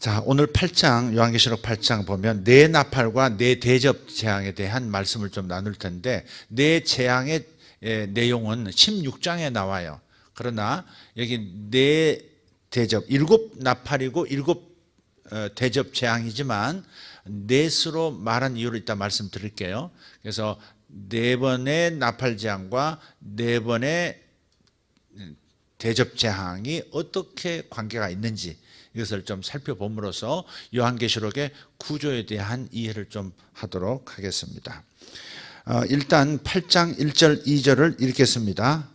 자, 오늘 8장, 요한계시록 8장 보면 네 나팔과 네 대접 재앙에 대한 말씀을 좀 나눌 텐데, 네 재앙의 내용은 16장에 나와요. 그러나 여기 네 대접, 7나팔이고 7 대접 재앙이지만 넷으로 말한 이유를 이따 말씀드릴게요. 그래서 4번의 나팔 재앙과 4번의 대접 재앙이 어떻게 관계가 있는지 이것을 좀 살펴봄으로써 요한계시록의 구조에 대한 이해를 좀 하도록 하겠습니다. 일단 8장 1절 2절을 읽겠습니다.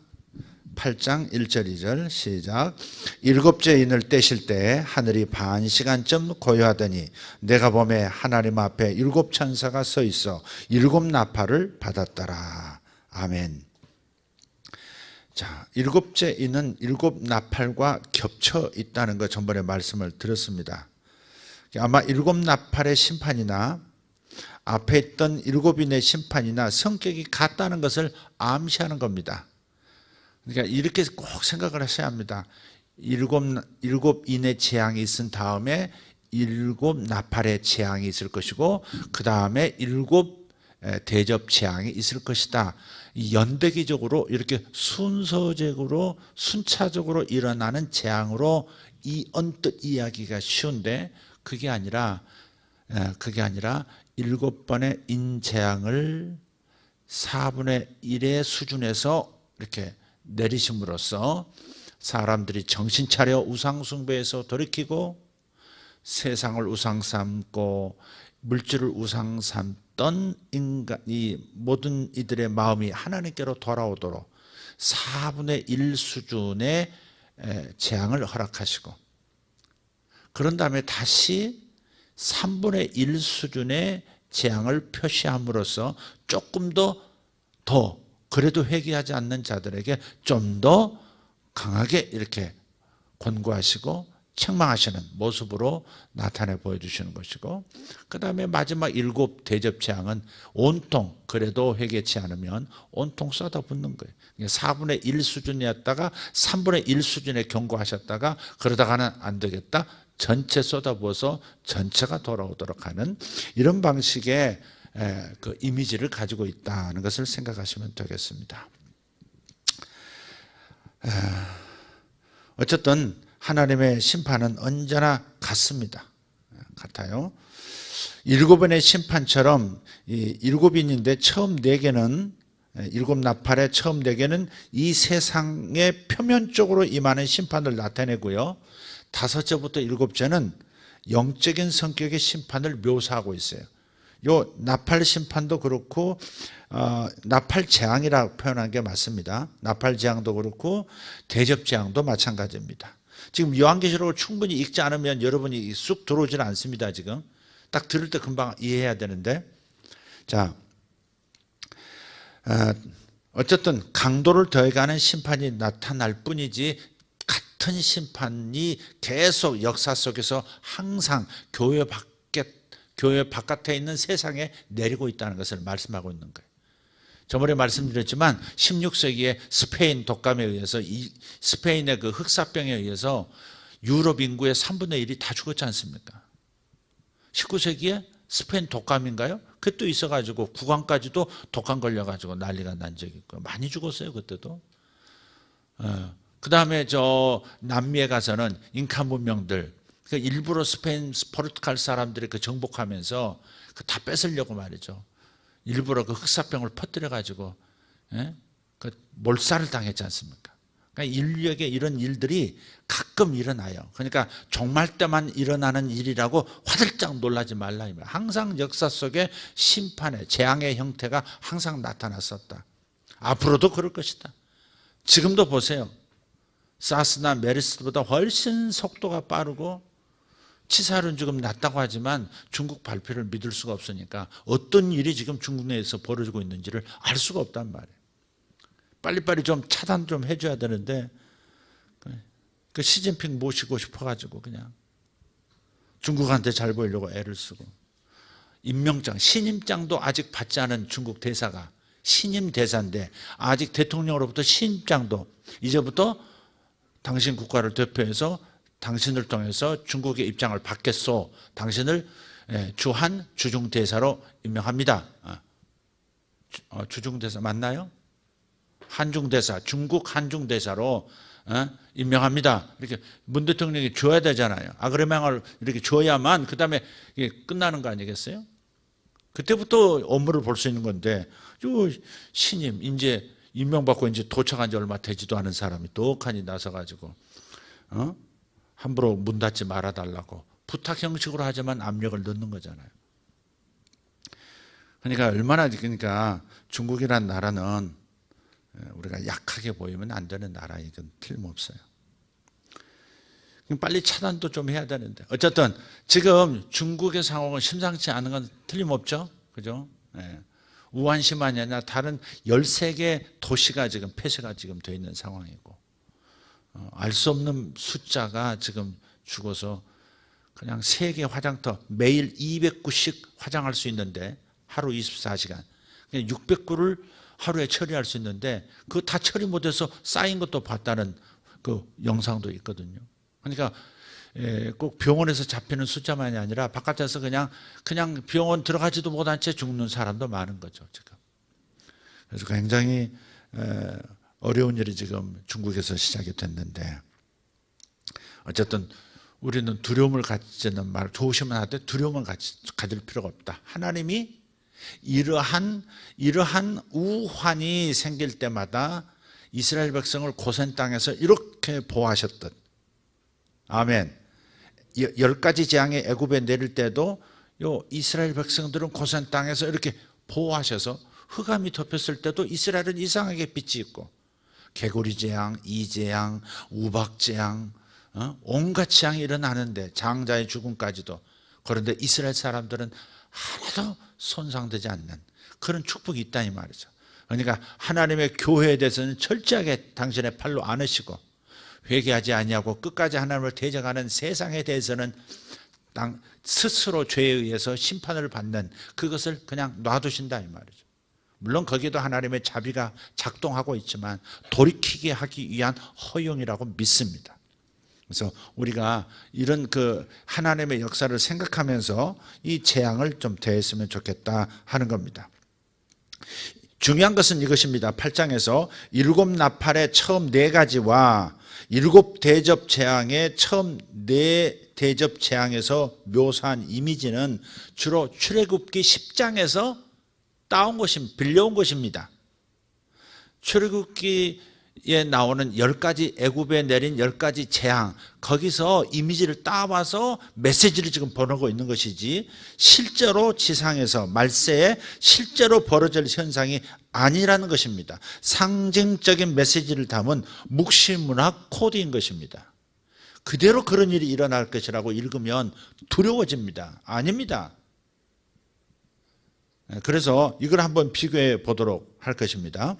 8장 1절 2절 시작. 일곱째 인을 떼실 때 하늘이 반 시간쯤 고요하더니 내가 보매 하나님 앞에 7 천사가 서 있어 7 나팔을 받았더라. 아멘. 자, 일곱째 인은 7 나팔과 겹쳐 있다는 것 전번에 말씀을 드렸습니다. 아마 7 나팔의 심판이나 앞에 있던 7인의 심판이나 성격이 같다는 것을 암시하는 겁니다. 그러니까 이렇게 꼭 생각을 하셔야 합니다. 7인의 재앙이 있은 다음에 7 나팔의 재앙이 있을 것이고 그 다음에 7 대접 재앙이 있을 것이다. 연대기적으로 이렇게 순서적으로 순차적으로 일어나는 재앙으로 이 언뜻 이야기가 쉬운데 그게 아니라 7번의 인재앙을 4분의 1의 수준에서 이렇게 내리심으로써 사람들이 정신 차려 우상 숭배에서 돌이키고 세상을 우상 삼고 물질을 우상 삼던 인간이 모든 이들의 마음이 하나님께로 돌아오도록 4분의 1 수준의 재앙을 허락하시고 그런 다음에 다시 3분의 1 수준의 재앙을 표시함으로써 조금 더 그래도 회개하지 않는 자들에게 좀 더 강하게 이렇게 권고하시고 책망하시는 모습으로 나타내 보여주시는 것이고 그 다음에 마지막 7 대접 재앙은 온통 그래도 회개치 않으면 온통 쏟아붓는 거예요. 4분의 1 수준이었다가 3분의 1 수준에 경고하셨다가 그러다가는 안 되겠다. 전체 쏟아부어서 전체가 돌아오도록 하는 이런 방식의 그 이미지를 가지고 있다는 것을 생각하시면 되겠습니다. 어쨌든 하나님의 심판은 언제나 같아요. 7번의 심판처럼 7인인데 처음 4개는 7 나팔의 처음 4개는 이 세상의 표면적으로 임하는 심판을 나타내고요. 5째부터 7째는 영적인 성격의 심판을 묘사하고 있어요. 요 나팔 심판도 그렇고 나팔 재앙이라고 표현한 게 맞습니다. 나팔 재앙도 그렇고 대접 재앙도 마찬가지입니다. 지금 요한계시록을 충분히 읽지 않으면 여러분이 쑥 들어오지는 않습니다. 지금 딱 들을 때 금방 이해해야 되는데 자 어쨌든 강도를 더해가는 심판이 나타날 뿐이지 같은 심판이 계속 역사 속에서 항상 교회 바깥에 있는 세상에 내리고 있다는 것을 말씀하고 있는 거예요. 저번에 말씀드렸지만 16세기에 스페인 독감에 의해서 스페인의 그 흑사병에 의해서 유럽 인구의 3분의 1이 다 죽었지 않습니까? 19세기에 스페인 독감인가요? 그것도 있어가지고 국왕까지도 독감 걸려가지고 난리가 난 적이 있고 많이 죽었어요 그때도. 그 다음에 저 남미에 가서는 잉카 문명들 일부러 스페인 포르투갈 사람들이 그 정복하면서 다 뺏으려고 말이죠. 일부러 그 흑사병을 퍼뜨려가지고 그 몰살을 당했지 않습니까? 그러니까 인류에게 이런 일들이 가끔 일어나요. 그러니까 종말 때만 일어나는 일이라고 화들짝 놀라지 말라. 항상 역사 속에 심판의 재앙의 형태가 항상 나타났었다. 앞으로도 그럴 것이다. 지금도 보세요. 사스나 메르스보다 훨씬 속도가 빠르고 치사율은 지금 낮다고 하지만 중국 발표를 믿을 수가 없으니까 어떤 일이 지금 중국 내에서 벌어지고 있는지를 알 수가 없단 말이에요. 빨리빨리 좀 차단 좀 해줘야 되는데 그 시진핑 모시고 싶어가지고 그냥 중국한테 잘 보이려고 애를 쓰고 임명장, 신임장도 아직 받지 않은 중국 대사가 신임 대사인데 아직 대통령으로부터 신임장도 이제부터 당신 국가를 대표해서 당신을 통해서 중국의 입장을 받겠소. 당신을 주한 주중대사로 임명합니다. 주중대사 맞나요? 한중대사, 중국 한중대사로 임명합니다. 이렇게 문 대통령이 줘야 되잖아요. 아그레망을 이렇게 줘야만 그 다음에 끝나는 거 아니겠어요? 그때부터 업무를 볼 수 있는 건데, 신임 이제 임명받고 이제 도착한 지 얼마 되지도 않은 사람이 똑하니 나서가지고 함부로 문 닫지 말아달라고 부탁 형식으로 하지만 압력을 넣는 거잖아요. 그러니까 중국이란 나라는 우리가 약하게 보이면 안 되는 나라, 이건 틀림없어요. 빨리 차단도 좀 해야 되는데, 어쨌든 지금 중국의 상황은 심상치 않은 건 틀림없죠, 그죠? 우한시만이 아니라 다른 13개 도시가 지금 폐쇄가 지금 되어 있는 상황이고, 알 수 없는 숫자가 지금 죽어서 그냥 세계 화장터 매일 209씩 화장할 수 있는데, 하루 24시간 609를 하루에 처리할 수 있는데, 그거 다 처리 못해서 쌓인 것도 봤다는 그 영상도 있거든요. 그러니까 꼭 병원에서 잡히는 숫자만이 아니라 바깥에서 그냥 병원 들어가지도 못한 채 죽는 사람도 많은 거죠, 지금. 그래서 굉장히 어려운 일이 지금 중국에서 시작이 됐는데, 어쨌든 우리는 두려움을 가지는 말, 조심은 하되 두려움을 가질 필요가 없다. 하나님이 이러한 우환이 생길 때마다 이스라엘 백성을 고센 땅에서 이렇게 보호하셨듯, 아멘. 10가지 재앙이 애굽에 내릴 때도 이스라엘 백성들은 고센 땅에서 이렇게 보호하셔서, 흑암이 덮였을 때도 이스라엘은 이상하게 빛이 있고, 개구리 재앙, 이재앙, 우박 재앙, 온갖 재앙이 일어나는데, 장자의 죽음까지도. 그런데 이스라엘 사람들은 하나도 손상되지 않는 그런 축복이 있다, 이 말이죠. 그러니까 하나님의 교회에 대해서는 철저하게 당신의 팔로 안으시고, 회개하지 아니하고 끝까지 하나님을 대적하는 세상에 대해서는 스스로 죄에 의해서 심판을 받는 그것을 그냥 놔두신다, 이 말이죠. 물론 거기에도 하나님의 자비가 작동하고 있지만 돌이키게 하기 위한 허용이라고 믿습니다. 그래서 우리가 이런 그 하나님의 역사를 생각하면서 이 재앙을 좀 대했으면 좋겠다 하는 겁니다. 중요한 것은 이것입니다. 8장에서 7나팔의 처음 4가지와 7 대접 재앙의 처음 4 대접 재앙에서 묘사한 이미지는 주로 출애굽기 10장에서 따온 것입니다. 빌려온 것입니다. 출애굽기에 나오는 10가지, 애굽에 내린 10가지 재앙, 거기서 이미지를 따와서 메시지를 지금 보내고 있는 것이지, 실제로 지상에서 말세에 실제로 벌어질 현상이 아니라는 것입니다. 상징적인 메시지를 담은 묵시문학 코드인 것입니다. 그대로 그런 일이 일어날 것이라고 읽으면 두려워집니다. 아닙니다. 그래서 이걸 한번 비교해 보도록 할 것입니다.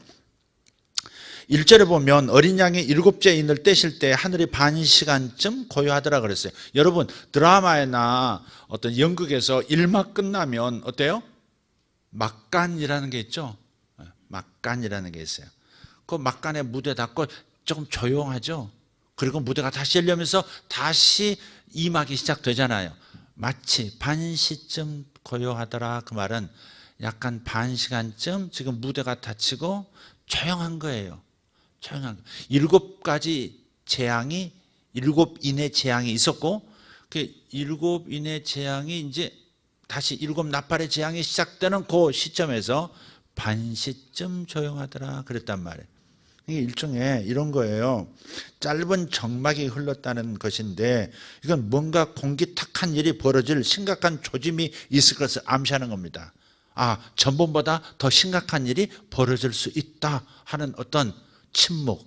1절에 보면 어린 양이 7째 인을 떼실 때 하늘이 반 시간쯤 고요하더라 그랬어요. 여러분, 드라마나 어떤 연극에서 1막 끝나면 어때요? 막간이라는 게 있죠. 막간이라는 게 있어요. 그 막간에 무대 닫고 조금 조용하죠. 그리고 무대가 다시 열리면서 다시 2막이 시작되잖아요. 마치 반 시쯤 고요하더라, 그 말은 약간 반 시간쯤 지금 무대가 닫히고 조용한 거예요. 조용한 거. 7가지 재앙이, 7인의 재앙이 있었고, 그 7인의 재앙이 이제 다시 7나팔의 재앙이 시작되는 그 시점에서 반 시쯤 조용하더라 그랬단 말이에요. 이게 일종의 이런 거예요. 짧은 정막이 흘렀다는 것인데, 이건 뭔가 공기탁한 일이 벌어질 심각한 조짐이 있을 것을 암시하는 겁니다. 전번보다 더 심각한 일이 벌어질 수 있다 하는 어떤 침묵,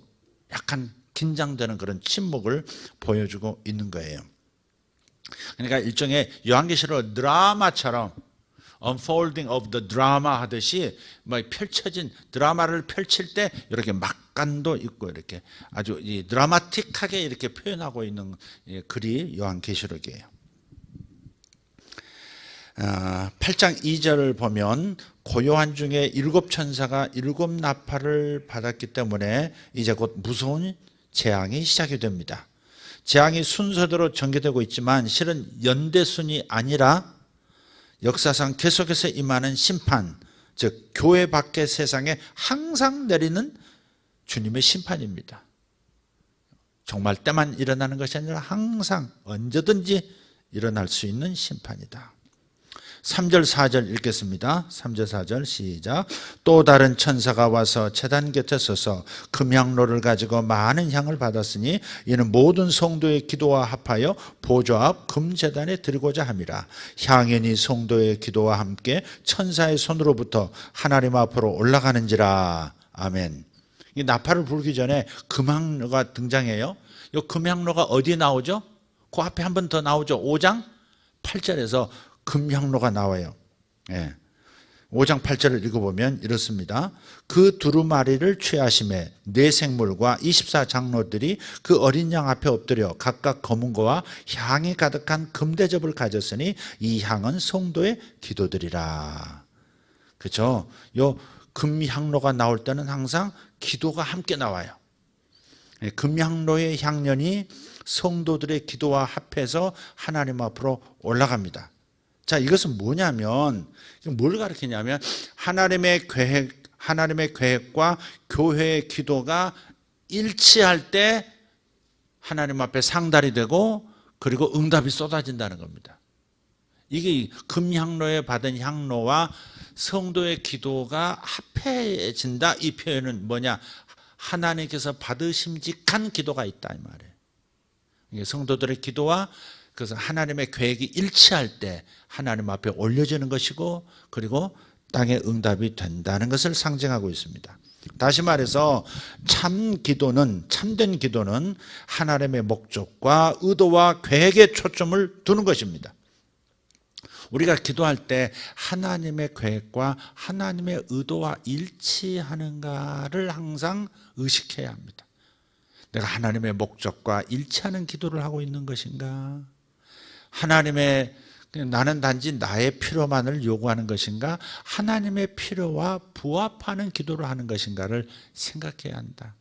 약간 긴장되는 그런 침묵을 보여주고 있는 거예요. 그러니까 일종의 요한계시록 드라마처럼 unfolding of the drama 하듯이 펼쳐진 드라마를 펼칠 때 이렇게 막간도 있고, 이렇게 아주 드라마틱하게 이렇게 표현하고 있는 글이 요한계시록이에요. 8장 2절을 보면 고요한 중에 7천사가 7나팔을 받았기 때문에 이제 곧 무서운 재앙이 시작이 됩니다. 재앙이 순서대로 전개되고 있지만 실은 연대순이 아니라 역사상 계속해서 임하는 심판, 즉 교회 밖의 세상에 항상 내리는 주님의 심판입니다. 정말 때만 일어나는 것이 아니라 항상 언제든지 일어날 수 있는 심판이다. 3절 4절 읽겠습니다. 3절 4절 시작. 또 다른 천사가 와서 제단 곁에 서서 금향로를 가지고 많은 향을 받았으니 이는 모든 성도의 기도와 합하여 보좌 앞 금제단에 드리고자 함이라. 향연이 성도의 기도와 함께 천사의 손으로부터 하나님 앞으로 올라가는지라. 아멘. 이 나팔을 불기 전에 금향로가 등장해요. 이 금향로가 어디 나오죠? 그 앞에 한 번 더 나오죠. 5장 8절에서 금향로가 나와요. 5장 8절을 읽어보면 이렇습니다. 그 두루마리를 취하심에 네 생물과 24장로들이 그 어린 양 앞에 엎드려 각각 검은 거와 향이 가득한 금대접을 가졌으니 이 향은 성도의 기도들이라. 그렇죠? 요 금향로가 나올 때는 항상 기도가 함께 나와요. 금향로의 향연이 성도들의 기도와 합해서 하나님 앞으로 올라갑니다. 자, 이것은 뭐냐면, 뭘 가르치냐면, 하나님의 계획과 교회의 기도가 일치할 때 하나님 앞에 상달이 되고, 그리고 응답이 쏟아진다는 겁니다. 이게 금향로에 받은 향로와 성도의 기도가 합해진다. 이 표현은 뭐냐? 하나님께서 받으심직한 기도가 있다, 이 말이에요. 이게 성도들의 기도와 그래서 하나님의 계획이 일치할 때 하나님 앞에 올려지는 것이고, 그리고 땅에 응답이 된다는 것을 상징하고 있습니다. 다시 말해서 참된 기도는 하나님의 목적과 의도와 계획에 초점을 두는 것입니다. 우리가 기도할 때 하나님의 계획과 하나님의 의도와 일치하는가를 항상 의식해야 합니다. 내가 하나님의 목적과 일치하는 기도를 하고 있는 것인가? 나는 단지 나의 필요만을 요구하는 것인가? 하나님의 필요와 부합하는 기도를 하는 것인가를 생각해야 한다.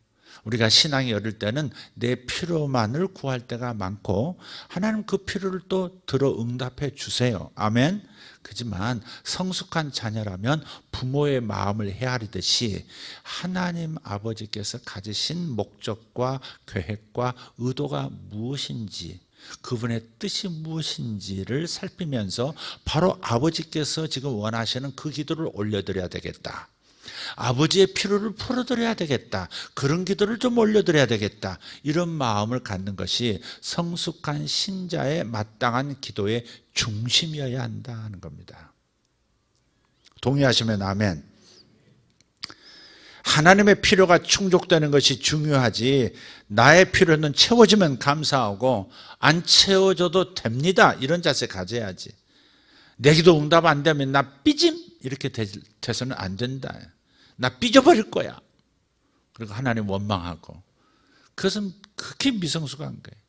우리가 신앙이 어릴 때는 내 필요만을 구할 때가 많고 하나님 그 필요를 또 들어 응답해 주세요. 아멘. 그렇지만 성숙한 자녀라면 부모의 마음을 헤아리듯이 하나님 아버지께서 가지신 목적과 계획과 의도가 무엇인지, 그분의 뜻이 무엇인지를 살피면서 바로 아버지께서 지금 원하시는 그 기도를 올려드려야 되겠다. 아버지의 필요를 풀어드려야 되겠다. 그런 기도를 좀 올려드려야 되겠다. 이런 마음을 갖는 것이 성숙한 신자의 마땅한 기도의 중심이어야 한다는 겁니다. 동의하시면 아멘. 하나님의 필요가 충족되는 것이 중요하지, 나의 필요는 채워지면 감사하고 안 채워져도 됩니다. 이런 자세 가져야지. 내 기도 응답 안 되면 나 삐짐 이렇게 돼서는 안 된다. 나 삐져버릴 거야. 그리고 하나님 원망하고. 그것은 그렇게 미성숙한 거예요.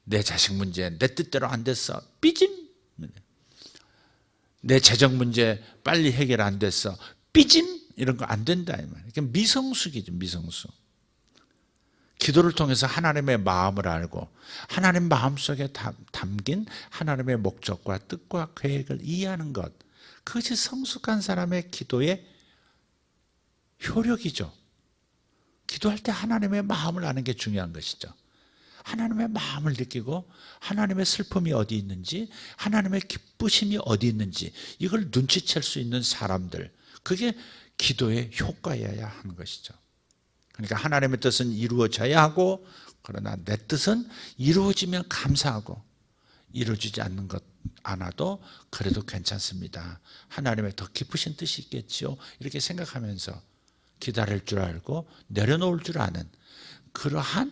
내 자식 문제 내 뜻대로 안 됐어. 삐짐. 내 재정 문제 빨리 해결 안 됐어. 삐짐. 이런 거 안 된다 이 말이에요. 그러니까 미성숙이죠, 미성숙. 기도를 통해서 하나님의 마음을 알고 하나님 마음속에 담긴 하나님의 목적과 뜻과 계획을 이해하는 것, 그것이 성숙한 사람의 기도의 효력이죠. 기도할 때 하나님의 마음을 아는 게 중요한 것이죠. 하나님의 마음을 느끼고 하나님의 슬픔이 어디 있는지, 하나님의 기쁘심이 어디 있는지 이걸 눈치챌 수 있는 사람들, 그게 기도의 효과여야 하는 것이죠. 그러니까 하나님의 뜻은 이루어져야 하고, 그러나 내 뜻은 이루어지면 감사하고, 이루어지지 않는 것 않아도 그래도 괜찮습니다. 하나님의 더 깊으신 뜻이 있겠지요. 이렇게 생각하면서 기다릴 줄 알고 내려놓을 줄 아는 그러한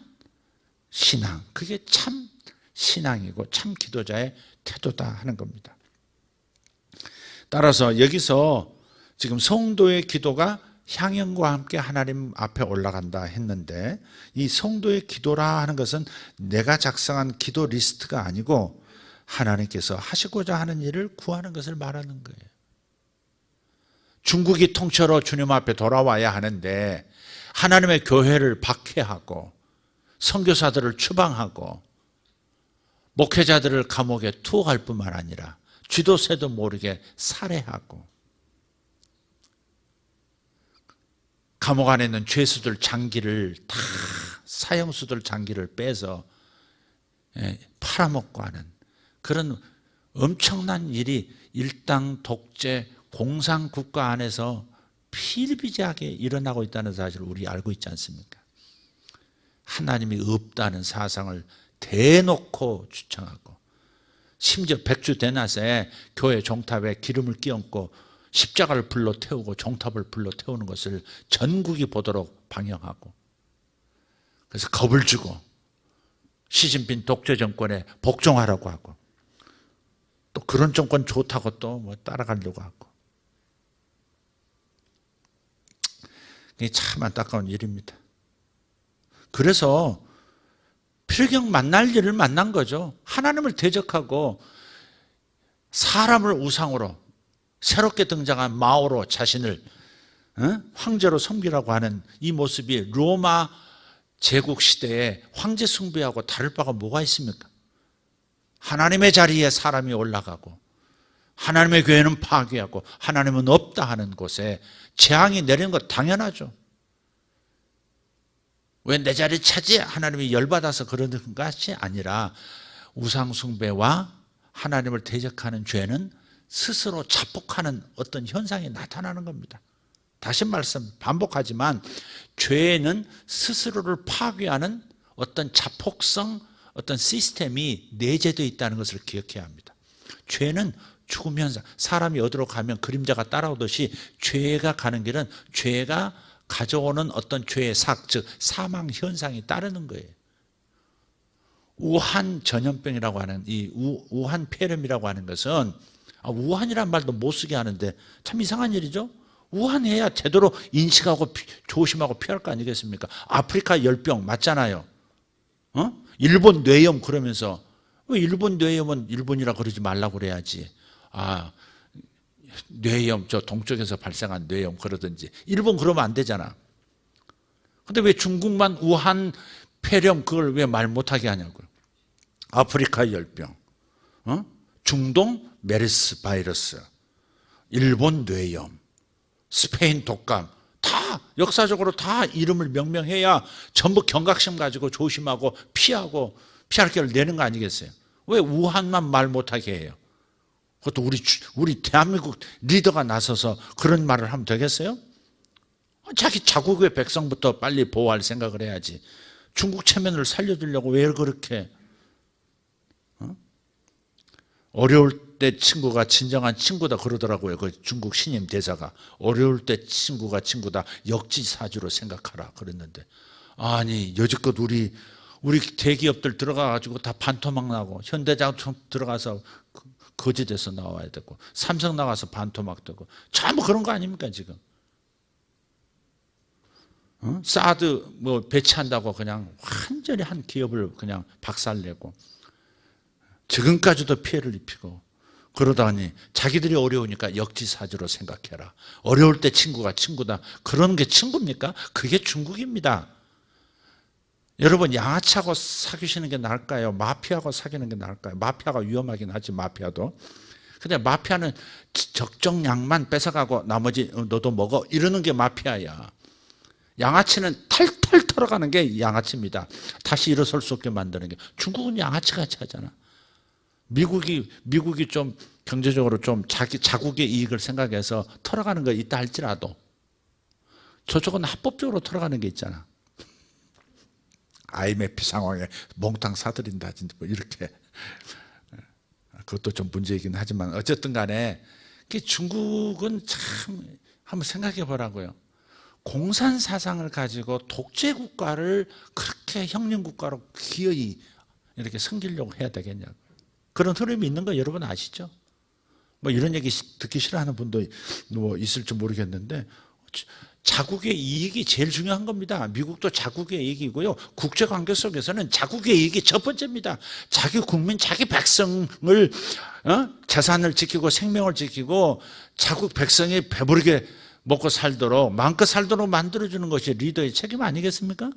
신앙, 그게 참 신앙이고 참 기도자의 태도다 하는 겁니다. 따라서 여기서 지금 성도의 기도가 향연과 함께 하나님 앞에 올라간다 했는데, 이 성도의 기도라 하는 것은 내가 작성한 기도 리스트가 아니고 하나님께서 하시고자 하는 일을 구하는 것을 말하는 거예요. 중국이 통째로 주님 앞에 돌아와야 하는데 하나님의 교회를 박해하고 선교사들을 추방하고 목회자들을 감옥에 투옥할 뿐만 아니라 쥐도 새도 모르게 살해하고, 감옥 안에 있는 죄수들 장기를 다, 사형수들 장기를 빼서 팔아먹고 하는 그런 엄청난 일이 일당 독재 공산국가 안에서 비일비재하게 일어나고 있다는 사실을 우리 알고 있지 않습니까? 하나님이 없다는 사상을 대놓고 주창하고, 심지어 백주대낮에 교회 종탑에 기름을 끼얹고 십자가를 불러 태우고 종탑을 불러 태우는 것을 전국이 보도록 방영하고, 그래서 겁을 주고 시진핑 독재 정권에 복종하라고 하고, 또 그런 정권 좋다고 또 뭐 따라가려고 하고, 이게 참 안타까운 일입니다. 그래서 필경 만날 일을 만난 거죠. 하나님을 대적하고 사람을 우상으로, 새롭게 등장한 마오로 자신을 황제로 섬기라고 하는 이 모습이 로마 제국 시대에 황제 숭배하고 다를 바가 뭐가 있습니까? 하나님의 자리에 사람이 올라가고 하나님의 교회는 파괴하고 하나님은 없다 하는 곳에 재앙이 내리는 것 당연하죠. 왜 내 자리 차지해? 하나님이 열받아서 그러는 것이 아니라 우상 숭배와 하나님을 대적하는 죄는 스스로 자폭하는 어떤 현상이 나타나는 겁니다. 다시 말씀 반복하지만 죄는 스스로를 파괴하는 어떤 자폭성, 어떤 시스템이 내재되어 있다는 것을 기억해야 합니다. 죄는 죽음 현상, 사람이 어디로 가면 그림자가 따라오듯이 죄가 가는 길은 죄가 가져오는 어떤 죄의 삭, 즉 사망 현상이 따르는 거예요. 우한 전염병이라고 하는 이 우한 폐렴이라고 하는 것은, 우한이란 말도 못 쓰게 하는데 참 이상한 일이죠. 우한해야 제대로 인식하고 조심하고 피할 거 아니겠습니까? 아프리카 열병 맞잖아요. 일본 뇌염 그러면서 왜 일본 뇌염은 일본이라 그러지 말라고 그래야지. 뇌염, 저 동쪽에서 발생한 뇌염 그러든지, 일본 그러면 안 되잖아. 근데 왜 중국만 우한 폐렴 그걸 왜 말 못하게 하냐고요. 아프리카 열병, 중동 메르스 바이러스, 일본 뇌염, 스페인 독감, 다 역사적으로 다 이름을 명명해야 전부 경각심 가지고 조심하고 피하고 피할 길을 내는 거 아니겠어요? 왜 우한만 말 못하게 해요? 그것도 우리 대한민국 리더가 나서서 그런 말을 하면 되겠어요? 자기 자국의 백성부터 빨리 보호할 생각을 해야지. 중국 체면을 살려주려고 왜 그렇게? 어려울 때 친구가 진정한 친구다 그러더라고요. 그 중국 신임 대사가. 어려울 때 친구가 친구다, 역지사지로 생각하라 그랬는데, 아니 여지껏 우리 대기업들 들어가가지고 다 반토막 나고, 현대자동차 들어가서 거지돼서 나와야 되고, 삼성 나가서 반토막 되고, 전부 그런 거 아닙니까 지금? 사드 뭐 배치한다고 그냥 완전히 한 기업을 그냥 박살내고, 지금까지도 피해를 입히고, 그러다니 자기들이 어려우니까 역지사지로 생각해라. 어려울 때 친구가 친구다. 그런 게 친구입니까? 그게 중국입니다. 여러분, 양아치하고 사귀시는 게 나을까요? 마피아하고 사귀는 게 나을까요? 마피아가 위험하긴 하지, 마피아도. 근데 마피아는 적정량만 뺏어가고 나머지 너도 먹어 이러는 게 마피아야. 양아치는 탈탈 털어가는 게 양아치입니다. 다시 일어설 수 없게 만드는 게. 중국은 양아치같이 하잖아. 미국이 좀 경제적으로 좀 자국의 이익을 생각해서 털어가는 거 있다 할지라도 저쪽은 합법적으로 털어가는 게 있잖아. IMF 상황에 몽땅 사들인다든지 뭐 이렇게. 그것도 좀 문제이긴 하지만 어쨌든 간에 중국은 참 한번 생각해 보라고요. 공산 사상을 가지고 독재 국가를 그렇게 혁명 국가로 기어이 이렇게 섬기려고 해야 되겠냐고. 그런 흐름이 있는 거 여러분 아시죠? 뭐 이런 얘기 듣기 싫어하는 분도 뭐 있을지 모르겠는데, 자국의 이익이 제일 중요한 겁니다. 미국도 자국의 이익이고요. 국제관계 속에서는 자국의 이익이 첫 번째입니다. 자기 국민, 자기 백성을 재산을 지키고 생명을 지키고 자국 백성이 배부르게 먹고 살도록 마음껏 살도록 만들어주는 것이 리더의 책임 아니겠습니까?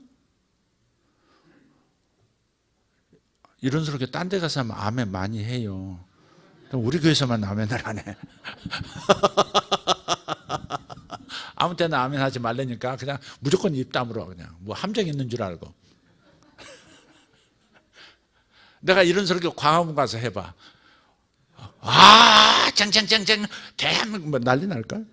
이런스럽게 딴 데 가서 하면 아멘 많이 해요. 우리 교회에서만 아멘을 안 해. 아무 때나 아멘 하지 말라니까 그냥 무조건 입 다물어. 그냥 뭐 함정 있는 줄 알고. 내가 이런스럽게 광화문 가서 해봐. 아, 짱짱짱짱, 대한민국 뭐 난리 날걸?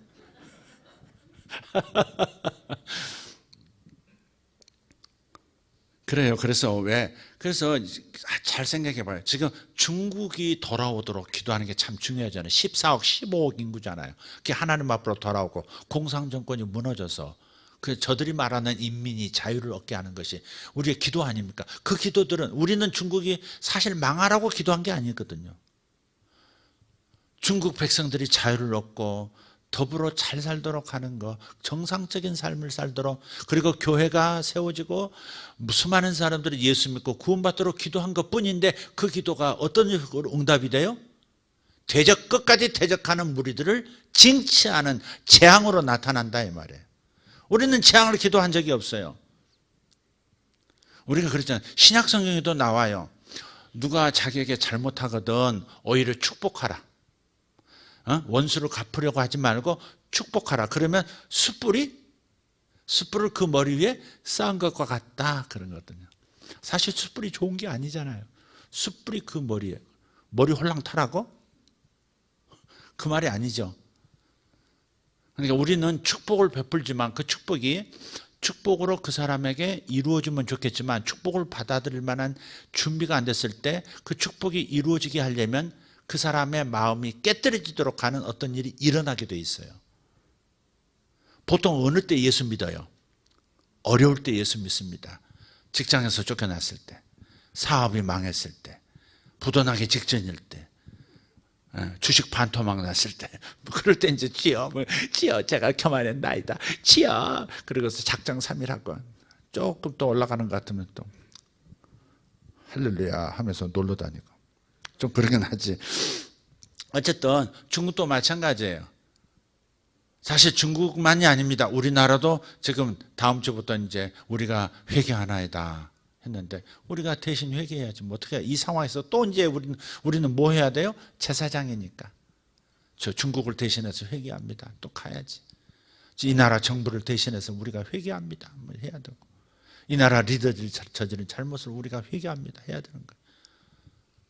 그래요. 그래서 잘 생각해 봐요. 지금 중국이 돌아오도록 기도하는 게 참 중요하잖아요. 14억, 15억 인구잖아요. 그게 하나님 앞으로 돌아오고 공산정권이 무너져서 저들이 말하는 인민이 자유를 얻게 하는 것이 우리의 기도 아닙니까? 그 기도들은 우리는 중국이 사실 망하라고 기도한 게 아니거든요. 중국 백성들이 자유를 얻고 더불어 잘 살도록 하는 거, 정상적인 삶을 살도록, 그리고 교회가 세워지고 수많은 사람들이 예수 믿고 구원받도록 기도한 것뿐인데 그 기도가 어떤 식으로 응답이 돼요? 끝까지 대적하는 무리들을 징치하는 재앙으로 나타난다 이 말이에요. 우리는 재앙을 기도한 적이 없어요. 우리가 그랬잖아요. 신약 성경에도 나와요. 누가 자기에게 잘못하거든 오히려 축복하라. 원수를 갚으려고 하지 말고 축복하라. 그러면 숯불을 그 머리 위에 쌓은 것과 같다 그런 거거든요. 사실 숯불이 좋은 게 아니잖아요. 숯불이 그 머리에 머리 홀랑 타라고? 그 말이 아니죠. 그러니까 우리는 축복을 베풀지만 그 축복이 축복으로 그 사람에게 이루어지면 좋겠지만 축복을 받아들일 만한 준비가 안 됐을 때 그 축복이 이루어지게 하려면 그 사람의 마음이 깨뜨려지도록 하는 어떤 일이 일어나게 돼 있어요. 보통 어느 때 예수 믿어요? 어려울 때 예수 믿습니다. 직장에서 쫓겨났을 때, 사업이 망했을 때, 부도나기 직전일 때, 주식 반토막 났을 때, 그럴 때 이제 주여 제가 교만했나이다. 주여. 그러고서 작정 3일 하고 조금 또 올라가는 것 같으면 또 할렐루야 하면서 놀러 다니고. 좀 그러긴 하지. 어쨌든 중국도 마찬가지예요. 사실 중국만이 아닙니다. 우리나라도 지금 다음 주부터 이제 우리가 회개하나이다 했는데 우리가 대신 회개해야지. 뭐 어떻게 이 상황에서 또 이제 우리는 뭐 해야 돼요? 제사장이니까. 저 중국을 대신해서 회개합니다. 또 가야지. 이 나라 정부를 대신해서 우리가 회개합니다. 뭐 해야 되고. 이 나라 리더들이 저지른 잘못을 우리가 회개합니다. 해야 되는 거예요.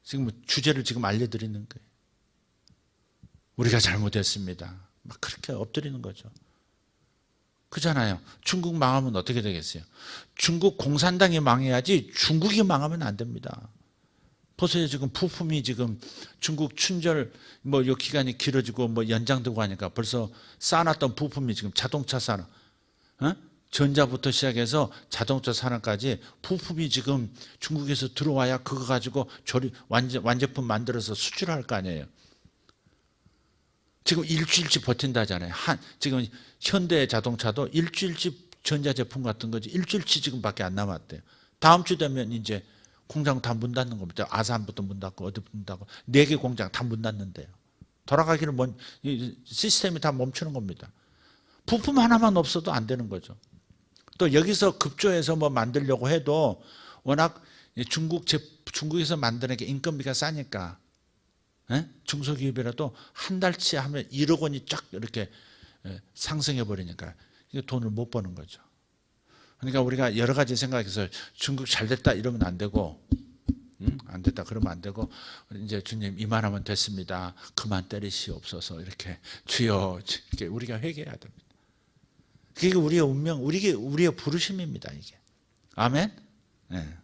지금 주제를 지금 알려드리는 거예요. 우리가 잘못했습니다. 막 그렇게 엎드리는 거죠. 그잖아요. 중국 망하면 어떻게 되겠어요? 중국 공산당이 망해야지 중국이 망하면 안 됩니다. 보세요. 지금 부품이 지금 중국 춘절 뭐 요 기간이 길어지고 뭐 연장되고 하니까 벌써 쌓아놨던 부품이 지금 자동차 산업, 전자부터 시작해서 자동차 산업까지 부품이 지금 중국에서 들어와야 그거 가지고 완제품 만들어서 수출할 거 아니에요. 지금 일주일치 버틴다잖아요. 지금 현대 자동차도 일주일치 전자제품 같은 거지 일주일치 지금밖에 안 남았대요. 다음 주 되면 이제 공장 다 문 닫는 겁니다. 아산부터 문 닫고 어디 문 닫고 4개 공장 다 문 닫는데요. 돌아가기를 시스템이 다 멈추는 겁니다. 부품 하나만 없어도 안 되는 거죠. 또 여기서 급조해서 뭐 만들려고 해도 워낙 중국에서 만드는 게 인건비가 싸니까 중소기업이라도 한 달치 하면 1억 원이 쫙 이렇게 상승해 버리니까 돈을 못 버는 거죠. 그러니까 우리가 여러 가지 생각해서 중국 잘 됐다 이러면 안 되고 안 됐다 그러면 안 되고 이제 주님 이만하면 됐습니다. 그만 때리시옵소서 이렇게 주여 이렇게 우리가 회개해야 됩니다. 그게 우리의 운명, 우리의 부르심입니다. 이게. 아멘. 네.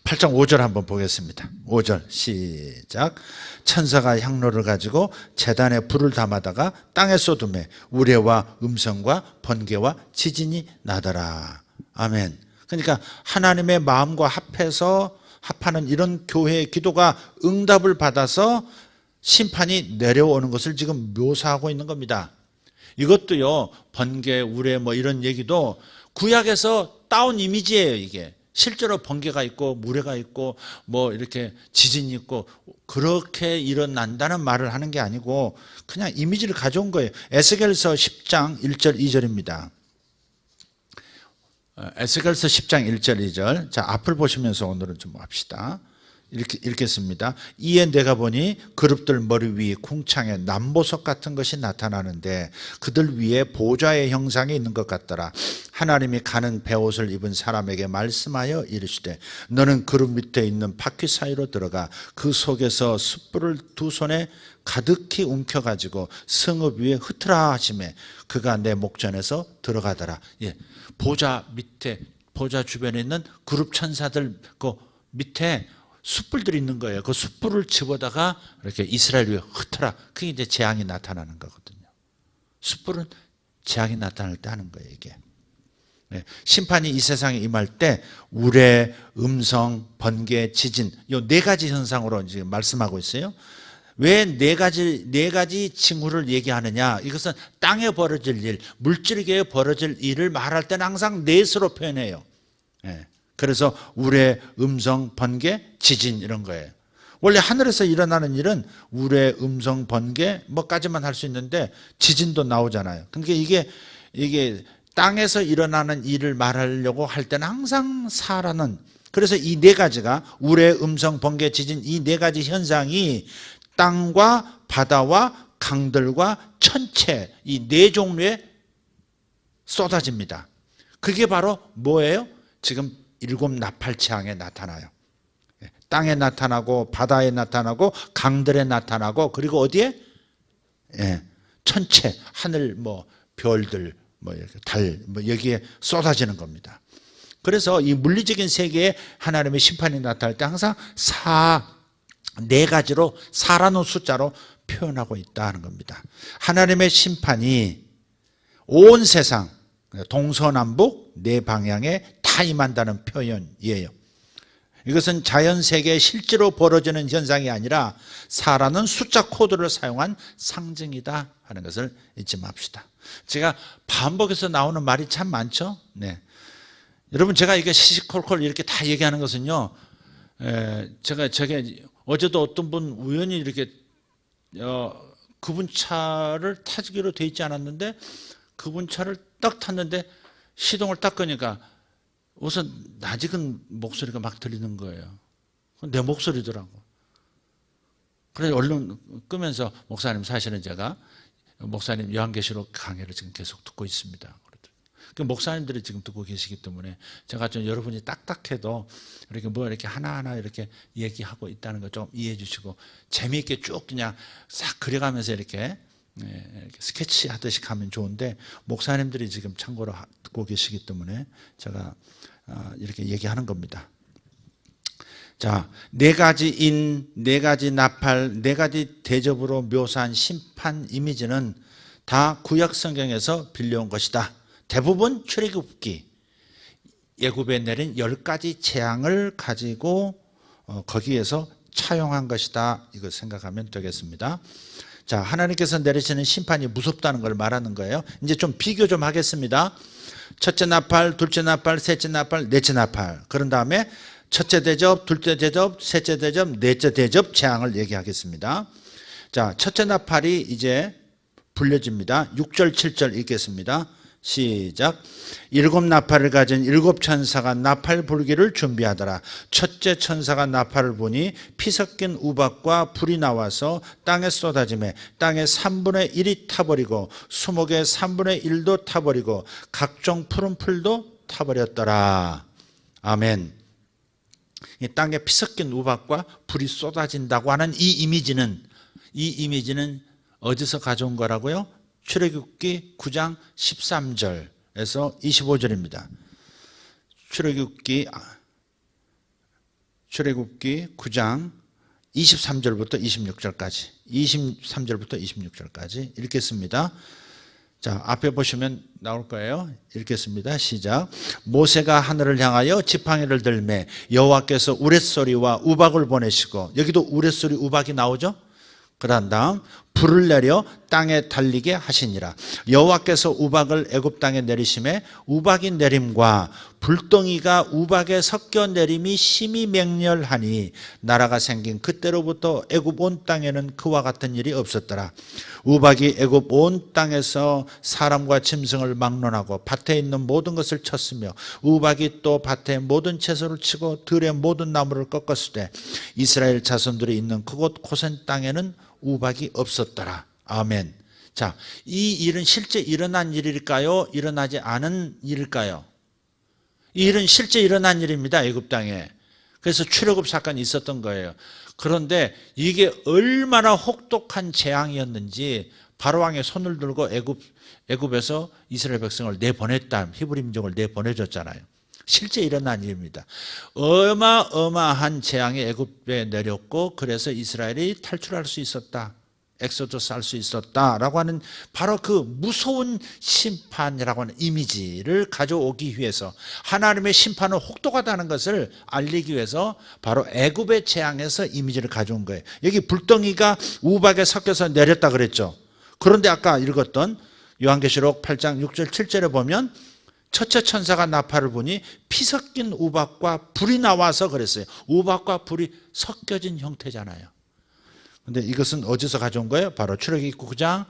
8장 5절 한번 보겠습니다. 5절 시작. 천사가 향로를 가지고 제단에 불을 담아다가 땅에 쏟음에 우레와 음성과 번개와 지진이 나더라. 아멘. 그러니까 하나님의 마음과 합하는 이런 교회의 기도가 응답을 받아서 심판이 내려오는 것을 지금 묘사하고 있는 겁니다. 이것도요, 번개, 우레 뭐 이런 얘기도 구약에서 따온 이미지예요, 이게. 실제로 번개가 있고 무례가 있고 뭐 이렇게 지진이 있고 그렇게 일어난다는 말을 하는 게 아니고 그냥 이미지를 가져온 거예요. 에스겔서 10장 1절 2절입니다. 에스겔서 10장 1절 2절. 자, 앞을 보시면서 오늘은 좀 합시다. 이렇게 읽겠습니다. 이에 내가 보니 그룹들 머리 위에 궁창에 남보석 같은 것이 나타나는데 그들 위에 보좌의 형상이 있는 것 같더라. 하나님이 가는 베옷을 입은 사람에게 말씀하여 이르시되 너는 그룹 밑에 있는 바퀴 사이로 들어가 그 속에서 숯불을 두 손에 가득히 움켜가지고 성읍 위에 흩으라 하시매 그가 내 목전에서 들어가더라. 예, 보좌 밑에, 보좌 주변에 있는 그룹 천사들 그 밑에 숯불들이 있는 거예요. 그 숯불을 집어다가 이렇게 이스라엘 위에 흩어라. 그게 이제 재앙이 나타나는 거거든요. 숯불은 재앙이 나타날 때 하는 거예요, 이게. 네. 심판이 이 세상에 임할 때 우레, 음성, 번개, 지진, 이 네 가지 현상으로 지금 말씀하고 있어요. 왜 네 가지 징후를 얘기하느냐? 이것은 땅에 벌어질 일, 물질계에 벌어질 일을 말할 때는 항상 넷으로 표현해요. 네. 그래서 우레, 음성, 번개, 지진 이런 거예요. 원래 하늘에서 일어나는 일은 우레, 음성, 번개 뭐까지만 할 수 있는데 지진도 나오잖아요. 그러니까 이게 땅에서 일어나는 일을 말하려고 할 때는 항상 사라는, 그래서 이 네 가지가 우레, 음성, 번개, 지진 이 네 가지 현상이 땅과 바다와 강들과 천체 이 네 종류에 쏟아집니다. 그게 바로 뭐예요? 지금 7 나팔 재앙에 나타나요. 땅에 나타나고 바다에 나타나고 강들에 나타나고 그리고 어디에? 예, 천체, 하늘 뭐 별들 뭐 이렇게 달 뭐 여기에 쏟아지는 겁니다. 그래서 이 물리적인 세계에 하나님의 심판이 나타날 때 항상 네 가지로 사라는 숫자로 표현하고 있다는 겁니다. 하나님의 심판이 온 세상 동서남북 네 방향에 다 임한다는 표현이에요. 이것은 자연세계에 실제로 벌어지는 현상이 아니라 사라는 숫자 코드를 사용한 상징이다 하는 것을 잊지 맙시다. 제가 반복해서 나오는 말이 참 많죠. 네. 여러분 제가 이게 시시콜콜 이렇게 다 얘기하는 것은요. 제가 어제도 어떤 분 우연히 이렇게 그분 차를 타기로 돼 있지 않았는데 그분 차를 딱 탔는데 시동을 딱 끄니까 우선 낯익은 목소리가 막 들리는 거예요. 내 목소리더라고. 그래서 얼른 끄면서 목사님 사실은 제가 목사님 요한계시록 강해를 지금 계속 듣고 있습니다. 그 목사님들이 지금 듣고 계시기 때문에 제가 좀 여러분이 딱딱해도 이렇게 뭐 이렇게 하나하나 이렇게 얘기하고 있다는 거 좀 이해해 주시고 재미있게 쭉 그냥 싹 그려가면서 이렇게 스케치 하듯이 가면 좋은데 목사님들이 지금 참고로 듣고 계시기 때문에 제가 이렇게 얘기하는 겁니다. 자, 네 가지 인, 네 가지 나팔, 네 가지 대접으로 묘사한 심판 이미지는 다 구약 성경에서 빌려온 것이다. 대부분 출애굽기, 애굽에 내린 10가지 재앙을 가지고 거기에서 차용한 것이다. 이거 생각하면 되겠습니다. 자, 하나님께서 내리시는 심판이 무섭다는 걸 말하는 거예요. 이제 좀 비교 좀 하겠습니다. 첫째 나팔, 둘째 나팔, 셋째 나팔, 넷째 나팔. 그런 다음에 첫째 대접, 둘째 대접, 셋째 대접, 넷째 대접 재앙을 얘기하겠습니다. 자, 첫째 나팔이 이제 불려집니다. 6절, 7절 읽겠습니다. 시작. 7 나팔을 가진 7 천사가 나팔 불기를 준비하더라. 첫째 천사가 나팔을 부니 피 섞인 우박과 불이 나와서 땅에 쏟아지매 땅의 3분의 1이 타버리고 수목의 3분의 1도 타버리고 각종 푸른 풀도 타버렸더라. 아멘. 이 땅에 피 섞인 우박과 불이 쏟아진다고 하는 이 이미지는 어디서 가져온 거라고요? 출애굽기 9장 13절에서 25절입니다. 출애굽기 9장 23절부터 26절까지 23절부터 26절까지 읽겠습니다. 자, 앞에 보시면 나올 거예요. 읽겠습니다. 시작. 모세가 하늘을 향하여 지팡이를 들매 여호와께서 우레소리와 우박을 보내시고, 여기도 우레소리 우박이 나오죠. 그런 다음 불을 내려 땅에 달리게 하시니라. 여호와께서 우박을 애굽 땅에 내리심에 우박이 내림과 불덩이가 우박에 섞여 내림이 심히 맹렬하니 나라가 생긴 그때로부터 애굽 온 땅에는 그와 같은 일이 없었더라. 우박이 애굽 온 땅에서 사람과 짐승을 막론하고 밭에 있는 모든 것을 쳤으며 우박이 또 밭의 모든 채소를 치고 들의 모든 나무를 꺾었으되 이스라엘 자손들이 있는 그곳 고센 땅에는 우박이 없었더라. 아멘. 자, 이 일은 실제 일어난 일일까요? 일어나지 않은 일일까요? 이 일은 실제 일어난 일입니다. 애굽 땅에. 그래서 출애굽 사건이 있었던 거예요. 그런데 이게 얼마나 혹독한 재앙이었는지 바로 왕의 손을 들고 애굽에서 이스라엘 백성을 내보냈다. 히브리 민족을 내보내줬잖아요. 실제 일어난 일입니다. 어마어마한 재앙이 애굽에 내렸고 그래서 이스라엘이 탈출할 수 있었다. 엑소더스 할 수 있었다라고 하는 바로 그 무서운 심판이라고 하는 이미지를 가져오기 위해서 하나님의 심판은 혹독하다는 것을 알리기 위해서 바로 애굽의 재앙에서 이미지를 가져온 거예요. 여기 불덩이가 우박에 섞여서 내렸다 그랬죠. 그런데 아까 읽었던 요한계시록 8장 6절 7절에 보면 첫째 천사가 나팔을 부니 피 섞인 우박과 불이 나와서 그랬어요. 우박과 불이 섞여진 형태잖아요. 근데 이것은 어디서 가져온 거예요? 바로 출애굽기 9장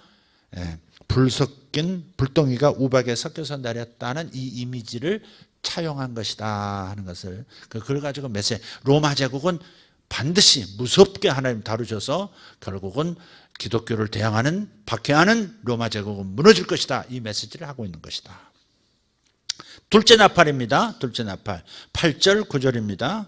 불 섞인 불덩이가 우박에 섞여서 내렸다는 이 이미지를 차용한 것이다 하는 것을 그걸 가지고 메시지 로마 제국은 반드시 무섭게 하나님 다루셔서 결국은 기독교를 대항하는 박해하는 로마 제국은 무너질 것이다 이 메시지를 하고 있는 것이다. 둘째 나팔입니다. 둘째 나팔 8절 9절입니다.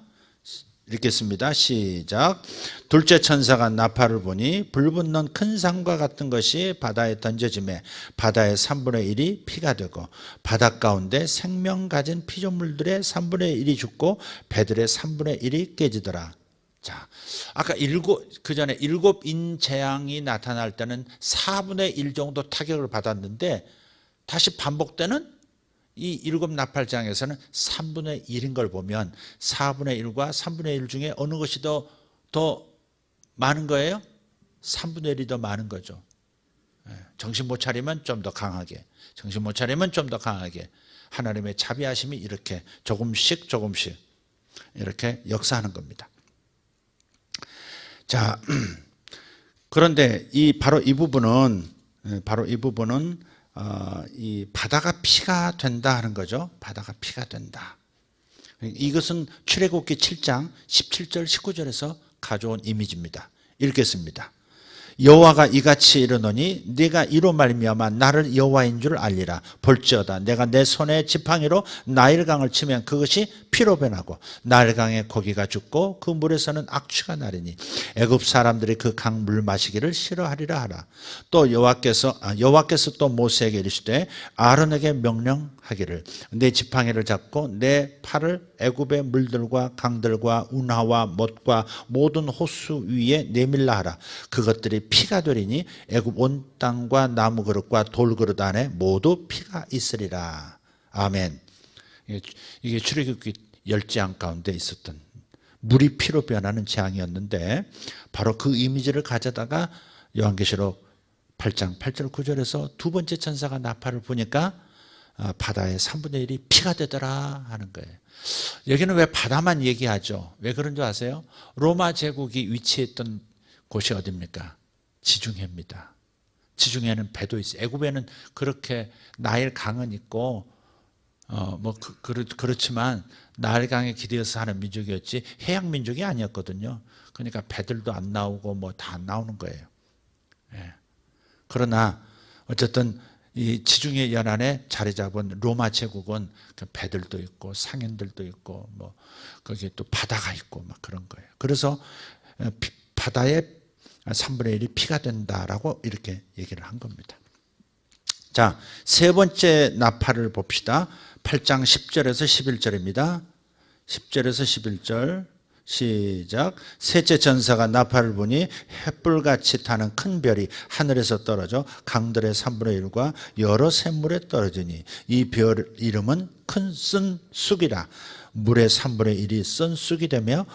읽겠습니다. 시작. 둘째 천사가 나팔을 보니 불붙는 큰 산과 같은 것이 바다에 던져지매 바다의 3분의 1이 피가 되고 바닷 가운데 생명 가진 피조물들의 3분의 1이 죽고 배들의 3분의 1이 깨지더라. 자, 아까 그 전에 7인 재앙이 나타날 때는 4분의 1 정도 타격을 받았는데 다시 반복되는 이 7나팔장에서는 3분의 1인 걸 보면 4분의 1과 3분의 1 중에 어느 것이 더 많은 거예요? 3분의 1이 더 많은 거죠. 정신 못 차리면 좀 더 강하게, 정신 못 차리면 좀 더 강하게 하나님의 자비하심이 이렇게 조금씩 이렇게 역사하는 겁니다. 자, 그런데 바로 이 부분은 이 바다가 피가 된다 하는 거죠. 바다가 피가 된다. 이것은 출애굽기 7장 17절 19절에서 가져온 이미지입니다. 읽겠습니다. 여호와가 이같이 이르노니 네가 이로 말미암아 나를 여호와인 줄 알리라. 볼지어다 내가 내 손에 지팡이로 나일강을 치면 그것이 피로 변하고 나일강의 고기가 죽고 그 물에서는 악취가 나리니 애굽 사람들이 그 강 물 마시기를 싫어하리라 하라. 또 여호와께서 또 모세에게 이르시되 아론에게 명령하기를 내 지팡이를 잡고 내 팔을 애굽의 물들과 강들과 운하와 못과 모든 호수 위에 내밀라 하라. 그것들이 피가 되리니 애굽 온 땅과 나무 그릇과 돌 그릇 안에 모두 피가 있으리라. 아멘. 이게 출애굽기 10재앙 가운데 있었던 물이 피로 변하는 재앙이었는데 바로 그 이미지를 가져다가 요한계시록 8장 8절 9절에서 두 번째 천사가 나팔을 부니까 바다의 3분의 1이 피가 되더라 하는 거예요. 여기는 왜 바다만 얘기하죠? 왜 그런 줄 아세요? 로마 제국이 위치했던 곳이 어디입니까? 지중해입니다. 지중해는 배도 있어요. 애굽에는 그렇게 나일 강은 있고 그렇지만 나일강에 기대어서 사는 민족이었지 해양 민족이 아니었거든요. 그러니까 배들도 안 나오고 다 안 나오는 거예요. 예. 그러나 어쨌든 이 지중해 연안에 자리 잡은 로마 제국은 배들도 있고 상인들도 있고 거기에 또 바다가 있고 그런 거예요. 그래서 바다의 3분의 1이 피가 된다라고 이렇게 얘기를 한 겁니다. 자, 세 번째 나팔을 봅시다. 8장 10절에서 11절입니다. 10절에서 11절 시작. 셋째 전사가 나팔을 부니 횃불같이 타는 큰 별이 하늘에서 떨어져 강들의 3분의 1과 여러 샘물에 떨어지니 이 별 이름은 큰 쓴 쑥이라. 물의 3분의 1이 쓴 쑥이 되며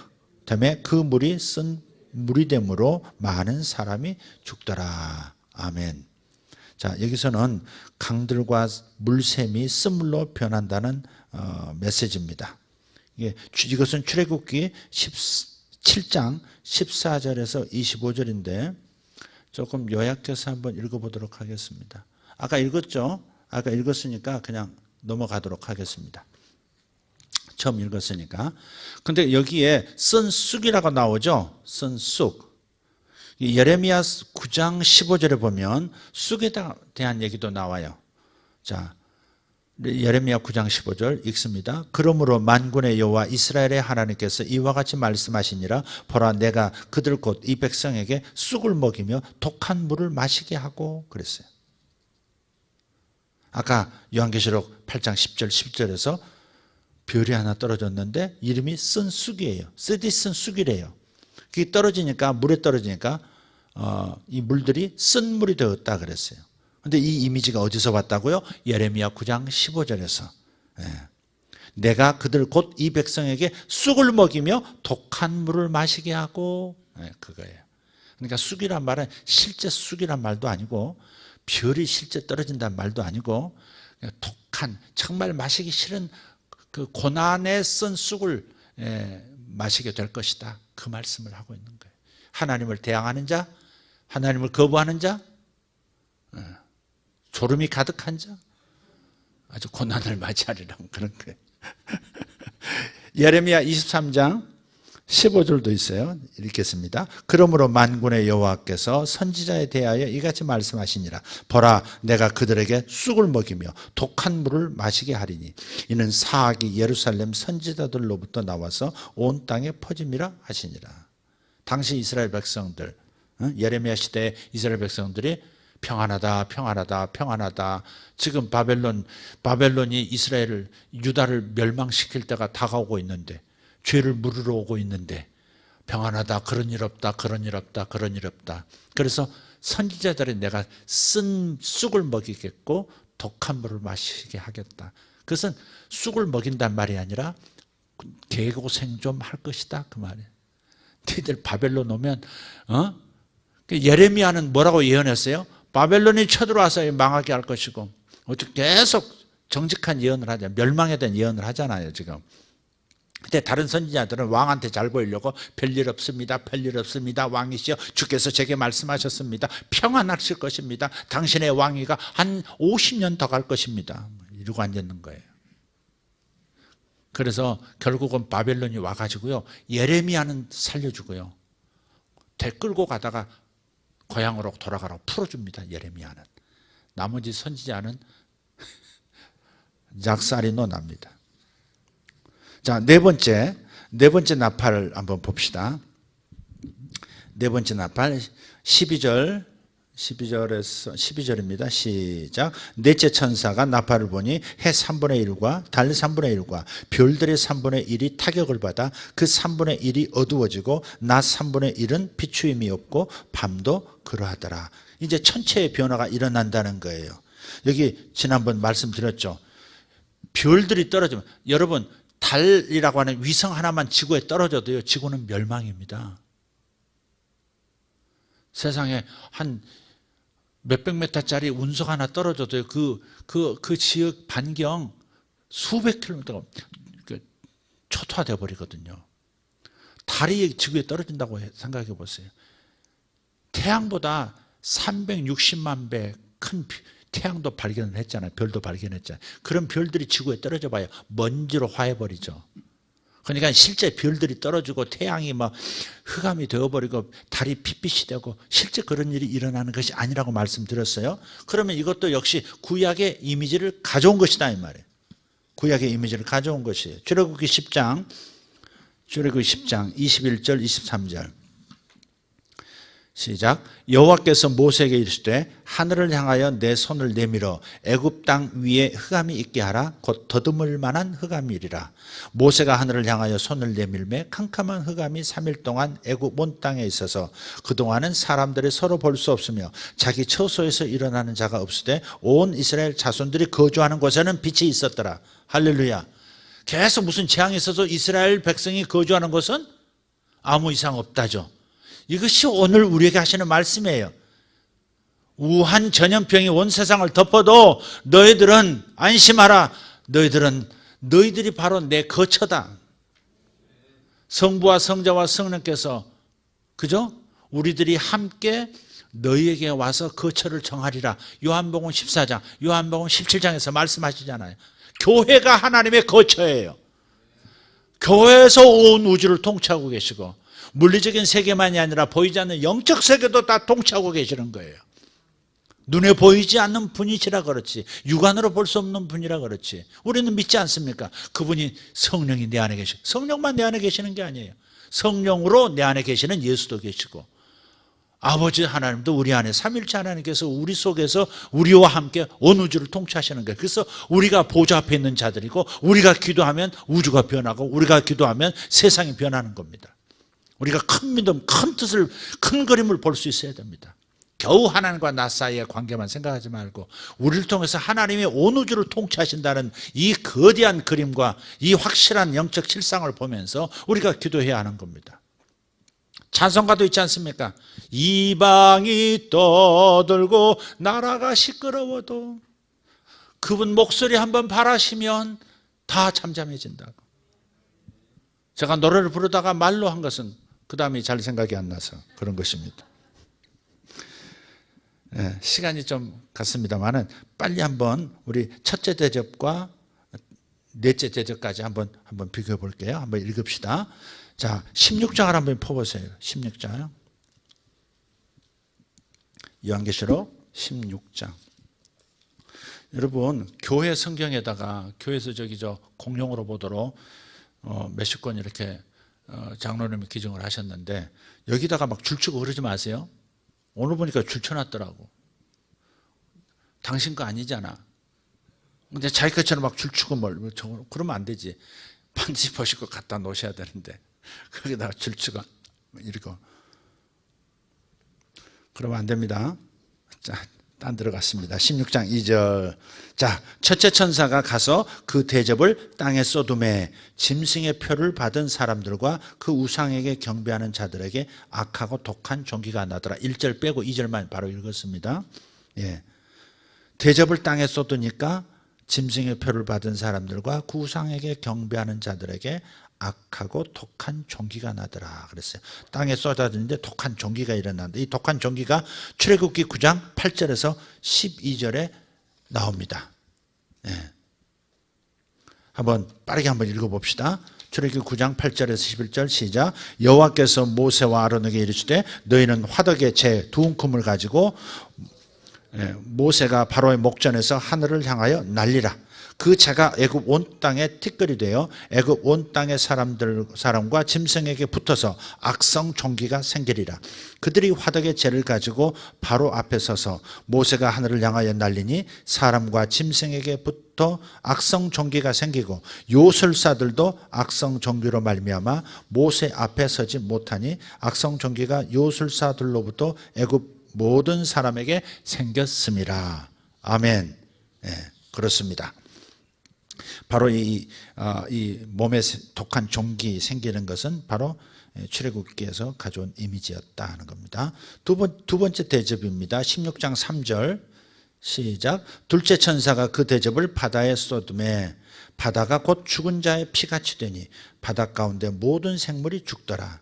그 물이 쓴 물이 됨으로 많은 사람이 죽더라. 아멘. 자, 여기서는 강들과 물샘이 쓴물로 변한다는 메시지입니다. 이것은 출애굽기 17장 14절에서 25절인데 조금 요약해서 한번 읽어보도록 하겠습니다. 아까 읽었죠? 아까 읽었으니까 그냥 넘어가도록 하겠습니다. 처음 읽었으니까. 근데 여기에 쓴 쑥이라고 나오죠? 쓴 쑥. 예레미야 9장 15절에 보면 쑥에 대한 얘기도 나와요. 자, 예레미야 9장 15절 읽습니다. 그러므로 만군의 여호와 이스라엘의 하나님께서 이와 같이 말씀하시니라. 보라, 내가 그들 곧 이 백성에게 쑥을 먹이며 독한 물을 마시게 하고 그랬어요. 아까 요한계시록 8장 10절 11절에서 별이 하나 떨어졌는데 이름이 쓴 쑥이에요. 쓰디 쓴 쑥이래요. 그게 떨어지니까, 물에 떨어지니까 이 물들이 쓴 물이 되었다 그랬어요. 그런데 이 이미지가 어디서 왔다고요? 예레미야 9장 15절에서. 내가 그들 곧 이 백성에게 쑥을 먹이며 독한 물을 마시게 하고, 그거예요. 그러니까 쑥이란 말은 실제 쑥이란 말도 아니고 별이 실제 떨어진다는 말도 아니고 독한, 정말 마시기 싫은 그 고난에 쓴 쑥을 마시게 될 것이다. 그 말씀을 하고 있는 거예요. 하나님을 대항하는 자, 하나님을 거부하는 자, 졸음이 가득한 자, 아주 고난을 맞이하리라는 그런 거예요. 예레미야 23장 15절도 있어요. 읽겠습니다. 그러므로 만군의 여호와께서 선지자에 대하여 이같이 말씀하시니라. 보라, 내가 그들에게 쑥을 먹이며 독한 물을 마시게 하리니 이는 사악이 예루살렘 선지자들로부터 나와서 온 땅에 퍼짐이라 하시니라. 당시 이스라엘 백성들, 예레미야 시대의 이스라엘 백성들이 평안하다, 평안하다, 평안하다. 지금 바벨론이 이스라엘을, 유다를 멸망시킬 때가 다가오고 있는데, 죄를 물으러 오고 있는데 평안하다, 그런 일 없다, 그런 일 없다, 그런 일 없다. 그래서 선지자들이 내가 쓴 쑥을 먹이겠고 독한 물을 마시게 하겠다. 그것은 쑥을 먹인단 말이 아니라 개고생 좀 할 것이다, 그 말이에요. 너희들 바벨론 오면 예레미야는 뭐라고 예언했어요? 바벨론이 쳐들어와서 망하게 할 것이고, 계속 정직한 예언을 하잖아요. 멸망에 대한 예언을 하잖아요, 지금. 근데 다른 선지자들은 왕한테 잘 보이려고 별일 없습니다, 별일 없습니다, 왕이시여 주께서 제게 말씀하셨습니다, 평안하실 것입니다, 당신의 왕위가 한 50년 더 갈 것입니다, 이러고 앉았는 거예요. 그래서 결국은 바벨론이 와가지고요, 예레미야는 살려주고요, 대 끌고 가다가 고향으로 돌아가라고 풀어줍니다. 예레미야는. 나머지 선지자는 작살이 납니다. 자, 네 번째 나팔을 한번 봅시다. 네 번째 나팔 12절입니다. 시작. 넷째 천사가 나팔을 보니 해 3분의 1과 달 3분의 1과 별들의 3분의 1이 타격을 받아 그 3분의 1이 어두워지고 낮 3분의 1은 비추임이 없고 밤도 그러하더라. 이제 천체의 변화가 일어난다는 거예요. 여기 지난번 말씀드렸죠. 별들이 떨어지면, 여러분 달이라고 하는 위성 하나만 지구에 떨어져도요, 지구는 멸망입니다. 세상에 한 몇백 미터짜리 운석 하나 떨어져도요, 그 지역 반경 수백 킬로미터가 초토화되어 버리거든요. 달이 지구에 떨어진다고 생각해 보세요. 태양보다 360만 배 큰 태양도 발견을 했잖아요. 별도 발견했잖아요. 그런 별들이 지구에 떨어져 봐요. 먼지로 화해버리죠. 그러니까 실제 별들이 떨어지고 태양이 막 흑암이 되어버리고 달이 핏빛이 되고 실제 그런 일이 일어나는 것이 아니라고 말씀드렸어요. 그러면 이것도 역시 구약의 이미지를 가져온 것이다, 이 말이에요. 구약의 이미지를 가져온 것이에요. 출애굽기 10장 21절 23절 시작. 여호와께서 모세에게 이르시되 하늘을 향하여 내 손을 내밀어 애굽 땅 위에 흑암이 있게 하라. 곧 더듬을 만한 흑암이리라. 모세가 하늘을 향하여 손을 내밀매 캄캄한 흑암이 3일 동안 애굽 온 땅에 있어서 그동안은 사람들이 서로 볼 수 없으며 자기 처소에서 일어나는 자가 없으되 온 이스라엘 자손들이 거주하는 곳에는 빛이 있었더라. 할렐루야. 계속 무슨 재앙이 있어서 이스라엘 백성이 거주하는 곳은 아무 이상 없다죠. 이것이 오늘 우리에게 하시는 말씀이에요. 우한 전염병이 온 세상을 덮어도 너희들은 안심하라. 너희들이 바로 내 거처다. 성부와 성자와 성령께서, 그죠? 우리들이 함께 너희에게 와서 거처를 정하리라. 요한복음 14장, 요한복음 17장에서 말씀하시잖아요. 교회가 하나님의 거처예요. 교회에서 온 우주를 통치하고 계시고, 물리적인 세계만이 아니라 보이지 않는 영적 세계도 다 통치하고 계시는 거예요. 눈에 보이지 않는 분이시라 그렇지, 육안으로 볼 수 없는 분이라 그렇지, 우리는 믿지 않습니까? 그분이 성령이 내 안에 계시고, 성령만 내 안에 계시는 게 아니에요. 성령으로 내 안에 계시는 예수도 계시고, 아버지 하나님도 우리 안에, 삼일체 하나님께서 우리 속에서 우리와 함께 온 우주를 통치하시는 거예요. 그래서 우리가 보좌 앞에 있는 자들이고, 우리가 기도하면 우주가 변하고, 우리가 기도하면 세상이 변하는 겁니다. 우리가 큰 믿음, 큰 뜻을, 큰 그림을 볼 수 있어야 됩니다. 겨우 하나님과 나 사이의 관계만 생각하지 말고 우리를 통해서 하나님이 온 우주를 통치하신다는 이 거대한 그림과 이 확실한 영적 실상을 보면서 우리가 기도해야 하는 겁니다. 찬송가도 있지 않습니까? 이방이 떠들고 나라가 시끄러워도 그분 목소리 한번 바라시면 다 잠잠해진다고. 제가 노래를 부르다가 말로 한 것은 그 다음에 잘 생각이 안 나서 그런 것입니다. 네, 시간이 좀 갔습니다만은 빨리 한번 우리 첫째 대접과 넷째 대접까지 한번 비교해 볼게요. 한번 읽읍시다. 자, 16장을 한번 펴보세요. 16장. 요한계시록 16장. 여러분, 교회 성경에다가 교회에서 공용으로 보도록 몇십 권 이렇게 장로님이 기증을 하셨는데 여기다가 막 줄치고 그러지 마세요. 오늘 보니까 줄쳐놨더라고. 당신 거 아니잖아. 근데 자기 것처럼 막 줄치고 그러면 안 되지. 반드시 보시고 갖다 놓으셔야 되는데 거기다가 줄치고 이렇게 그러면 안 됩니다. 자, 딴 들어갔습니다. 16장 2절. 자, 첫째 천사가 가서 그 대접을 땅에 쏟음에 짐승의 표를 받은 사람들과 그 우상에게 경배하는 자들에게 악하고 독한 종기가 나더라. 1절 빼고 2절만 바로 읽었습니다. 예. 대접을 땅에 쏟으니까 짐승의 표를 받은 사람들과 그 우상에게 경배하는 자들에게 악하고 독한 종기가 나더라 그랬어요. 땅에 쏟아지는데 독한 종기가 일어난다. 이 독한 종기가 출애굽기 9장 8절에서 12절에 나옵니다. 예. 한번 빠르게 한번 읽어봅시다. 출애굽기 9장 8절에서 11절 시작. 여호와께서 모세와 아론에게 이르시되 너희는 화덕의 재 두 움큼을 가지고 모세가 바로의 목전에서 하늘을 향하여 날리라. 그 재가 애굽 온 땅에 티끌이 되어 애굽 온 땅의 사람과 짐승에게 붙어서 악성 종기가 생기리라. 그들이 화덕의 재를 가지고 바로 앞에 서서 모세가 하늘을 향하여 날리니 사람과 짐승에게 붙어 악성 종기가 생기고 요술사들도 악성 종기로 말미암아 모세 앞에 서지 못하니 악성 종기가 요술사들로부터 애굽 모든 사람에게 생겼음이라. 아멘. 네, 그렇습니다. 바로 이 몸에 독한 종기 생기는 것은 바로 출애굽기에서 가져온 이미지였다 하는 겁니다. 두 번째 대접입니다. 16장 3절 시작. 둘째 천사가 그 대접을 바다에 쏟음에 바다가 곧 죽은 자의 피같이 되니 바다 가운데 모든 생물이 죽더라.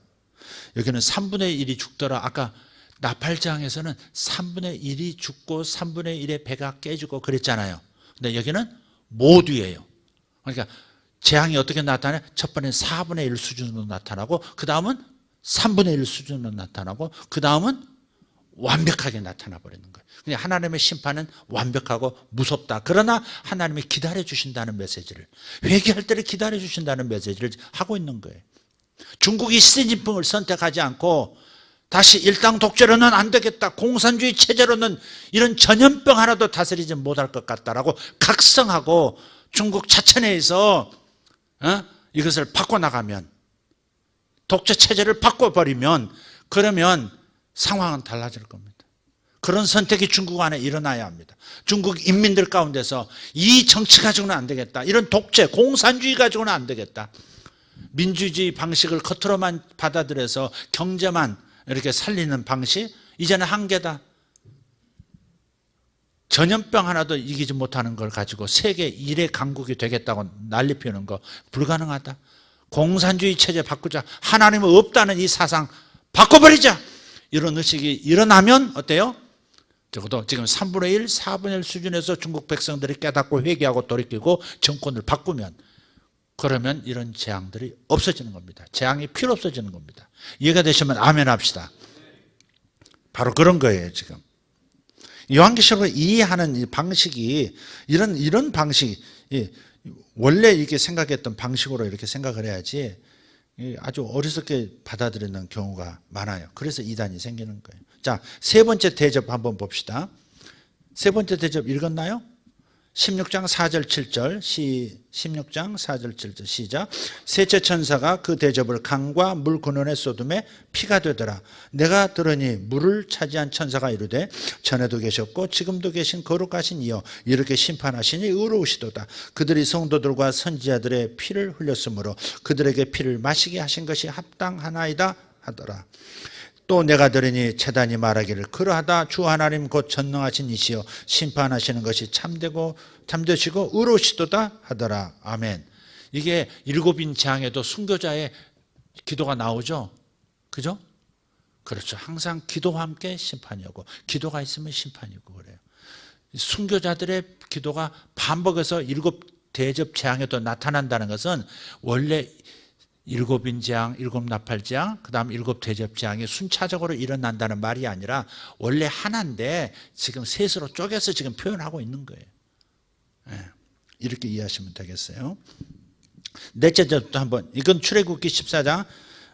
여기는 3분의 1이 죽더라. 아까 나팔장에서는 3분의 1이 죽고 3분의 1의 배가 깨지고 그랬잖아요. 근데 여기는 모두예요. 그러니까 재앙이 어떻게 나타나요? 첫 번째는 4분의 1 수준으로 나타나고 그 다음은 3분의 1 수준으로 나타나고 그 다음은 완벽하게 나타나 버리는 거예요. 그냥 하나님의 심판은 완벽하고 무섭다. 그러나 하나님이 기다려 주신다는 메시지를, 회개할 때를 기다려 주신다는 메시지를 하고 있는 거예요. 중국이 시진핑을 선택하지 않고 다시 일당 독재로는 안 되겠다, 공산주의 체제로는 이런 전염병 하나도 다스리지 못할 것 같다라고 각성하고 중국 자천에서 이것을 바꿔나가면, 독재 체제를 바꿔버리면, 그러면 상황은 달라질 겁니다. 그런 선택이 중국 안에 일어나야 합니다. 중국 인민들 가운데서 이 정치 가지고는 안 되겠다, 이런 독재, 공산주의 가지고는 안 되겠다, 민주주의 방식을 겉으로만 받아들여서 경제만 이렇게 살리는 방식, 이제는 한계다. 전염병 하나도 이기지 못하는 걸 가지고 세계 1의 강국이 되겠다고 난리 피우는 거 불가능하다. 공산주의 체제 바꾸자. 하나님은 없다는 이 사상 바꿔버리자. 이런 의식이 일어나면 어때요? 적어도 지금 3분의 1, 4분의 1 수준에서 중국 백성들이 깨닫고 회개하고 돌이키고 정권을 바꾸면, 그러면 이런 재앙들이 없어지는 겁니다. 재앙이 필요 없어지는 겁니다. 이해가 되시면 아멘 합시다. 바로 그런 거예요, 지금. 요한계시록을 이해하는 이 방식이 이런 방식이 원래 이렇게 생각했던 방식으로 이렇게 생각을 해야지 아주 어리석게 받아들이는 경우가 많아요. 그래서 이단이 생기는 거예요. 자, 세 번째 대접 한번 봅시다. 세 번째 대접 읽었나요? 16장 4절 7절 16장 4절 7절 시작. 셋째 천사가 그 대접을 강과 물 근원에 쏟음에 피가 되더라. 내가 들으니 물을 차지한 천사가 이르되 전에도 계셨고 지금도 계신 거룩하신 이여 이렇게 심판하시니 의로우시도다. 그들이 성도들과 선지자들의 피를 흘렸으므로 그들에게 피를 마시게 하신 것이 합당하나이다 하더라. 또 내가 들으니 제단이 말하기를 그러하다 주 하나님 곧 전능하신 이시여 심판하시는 것이 참되시고 의로우시도다 하더라. 아멘. 이게 일곱인 재앙에도 순교자의 기도가 나오죠. 그죠? 그렇죠. 항상 기도와 함께 심판이 오고 기도가 있으면 심판이 오고 그래요. 순교자들의 기도가 반복해서 일곱 대접 재앙에도 나타난다는 것은 원래 일곱인 재앙, 일곱 나팔 재앙, 그 다음 일곱 대접 재앙이 순차적으로 일어난다는 말이 아니라 원래 하나인데 지금 셋으로 쪼개서 지금 표현하고 있는 거예요. 이렇게 이해하시면 되겠어요. 넷째 대접도 한번, 이건 출애굽기 14장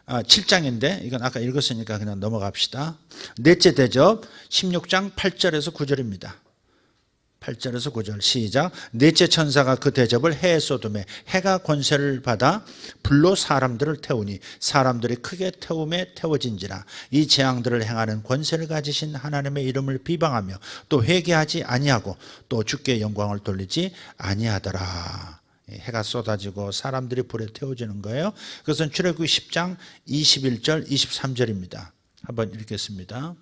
7장인데 이건 아까 읽었으니까 그냥 넘어갑시다. 넷째 대접 16장 8절에서 9절입니다. 8절에서 9절 시작. 넷째 천사가 그 대접을 해에 쏟음에 해가 권세를 받아 불로 사람들을 태우니 사람들이 크게 태움에 태워진지라. 이 재앙들을 행하는 권세를 가지신 하나님의 이름을 비방하며 또 회개하지 아니하고 또 주께 영광을 돌리지 아니하더라. 해가 쏟아지고 사람들이 불에 태워지는 거예요. 그것은 출애굽기 10장 21절 23절입니다. 한번 읽겠습니다.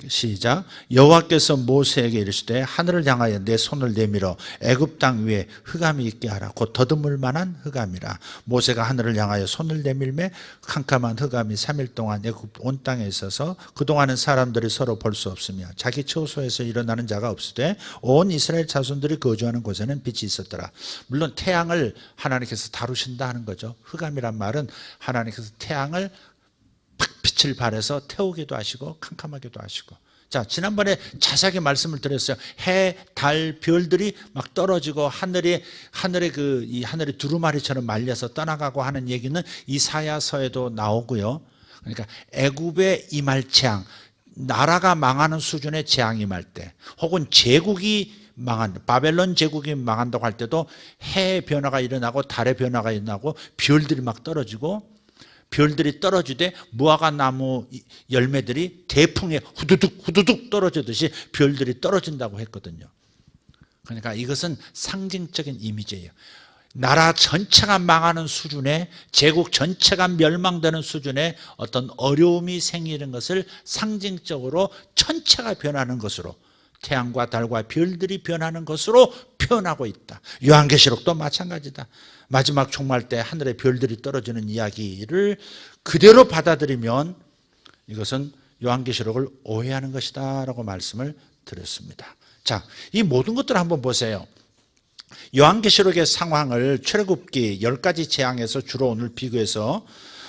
시작. 여호와께서 모세에게 이르시되 하늘을 향하여 내 손을 내밀어 애굽 땅 위에 흑암이 있게 하라. 곧 더듬을 만한 흑암이라. 모세가 하늘을 향하여 손을 내밀매 캄캄한 흑암이 3일 동안 애굽 온 땅에 있어서 그동안은 사람들이 서로 볼 수 없으며 자기 처소에서 일어나는 자가 없으되 온 이스라엘 자손들이 거주하는 곳에는 빛이 있었더라. 물론 태양을 하나님께서 다루신다 하는 거죠. 흑암이란 말은 하나님께서 태양을 빛을 발해서 태우기도 하시고 캄캄하기도 하시고. 자, 지난번에 자세하게 말씀을 드렸어요. 해, 달, 별들이 막 떨어지고 하늘이 두루마리처럼 말려서 떠나가고 하는 얘기는 이사야서에도 나오고요. 그러니까 애굽의 임할 재앙, 나라가 망하는 수준의 재앙이 임할 때, 혹은 제국이 바벨론 제국이 망한다고 할 때도 해의 변화가 일어나고 달의 변화가 일어나고 별들이 막 떨어지고, 별들이 떨어지되 무화과 나무 열매들이 대풍에 후두둑 떨어지듯이 별들이 떨어진다고 했거든요. 그러니까 이것은 상징적인 이미지예요. 나라 전체가 망하는 수준의, 제국 전체가 멸망되는 수준의 어떤 어려움이 생기는 것을 상징적으로 전체가 변하는 것으로, 태양과 달과 별들이 변하는 것으로 표현하고 있다. 요한계시록도 마찬가지다. 마지막 종말 때 하늘에 별들이 떨어지는 이야기를 그대로 받아들이면 이것은 요한계시록을 오해하는 것이다 라고 말씀을 드렸습니다. 자, 이 모든 것들을 한번 보세요. 요한계시록의 상황을 출애굽기 10가지 재앙에서 주로 오늘 비교해서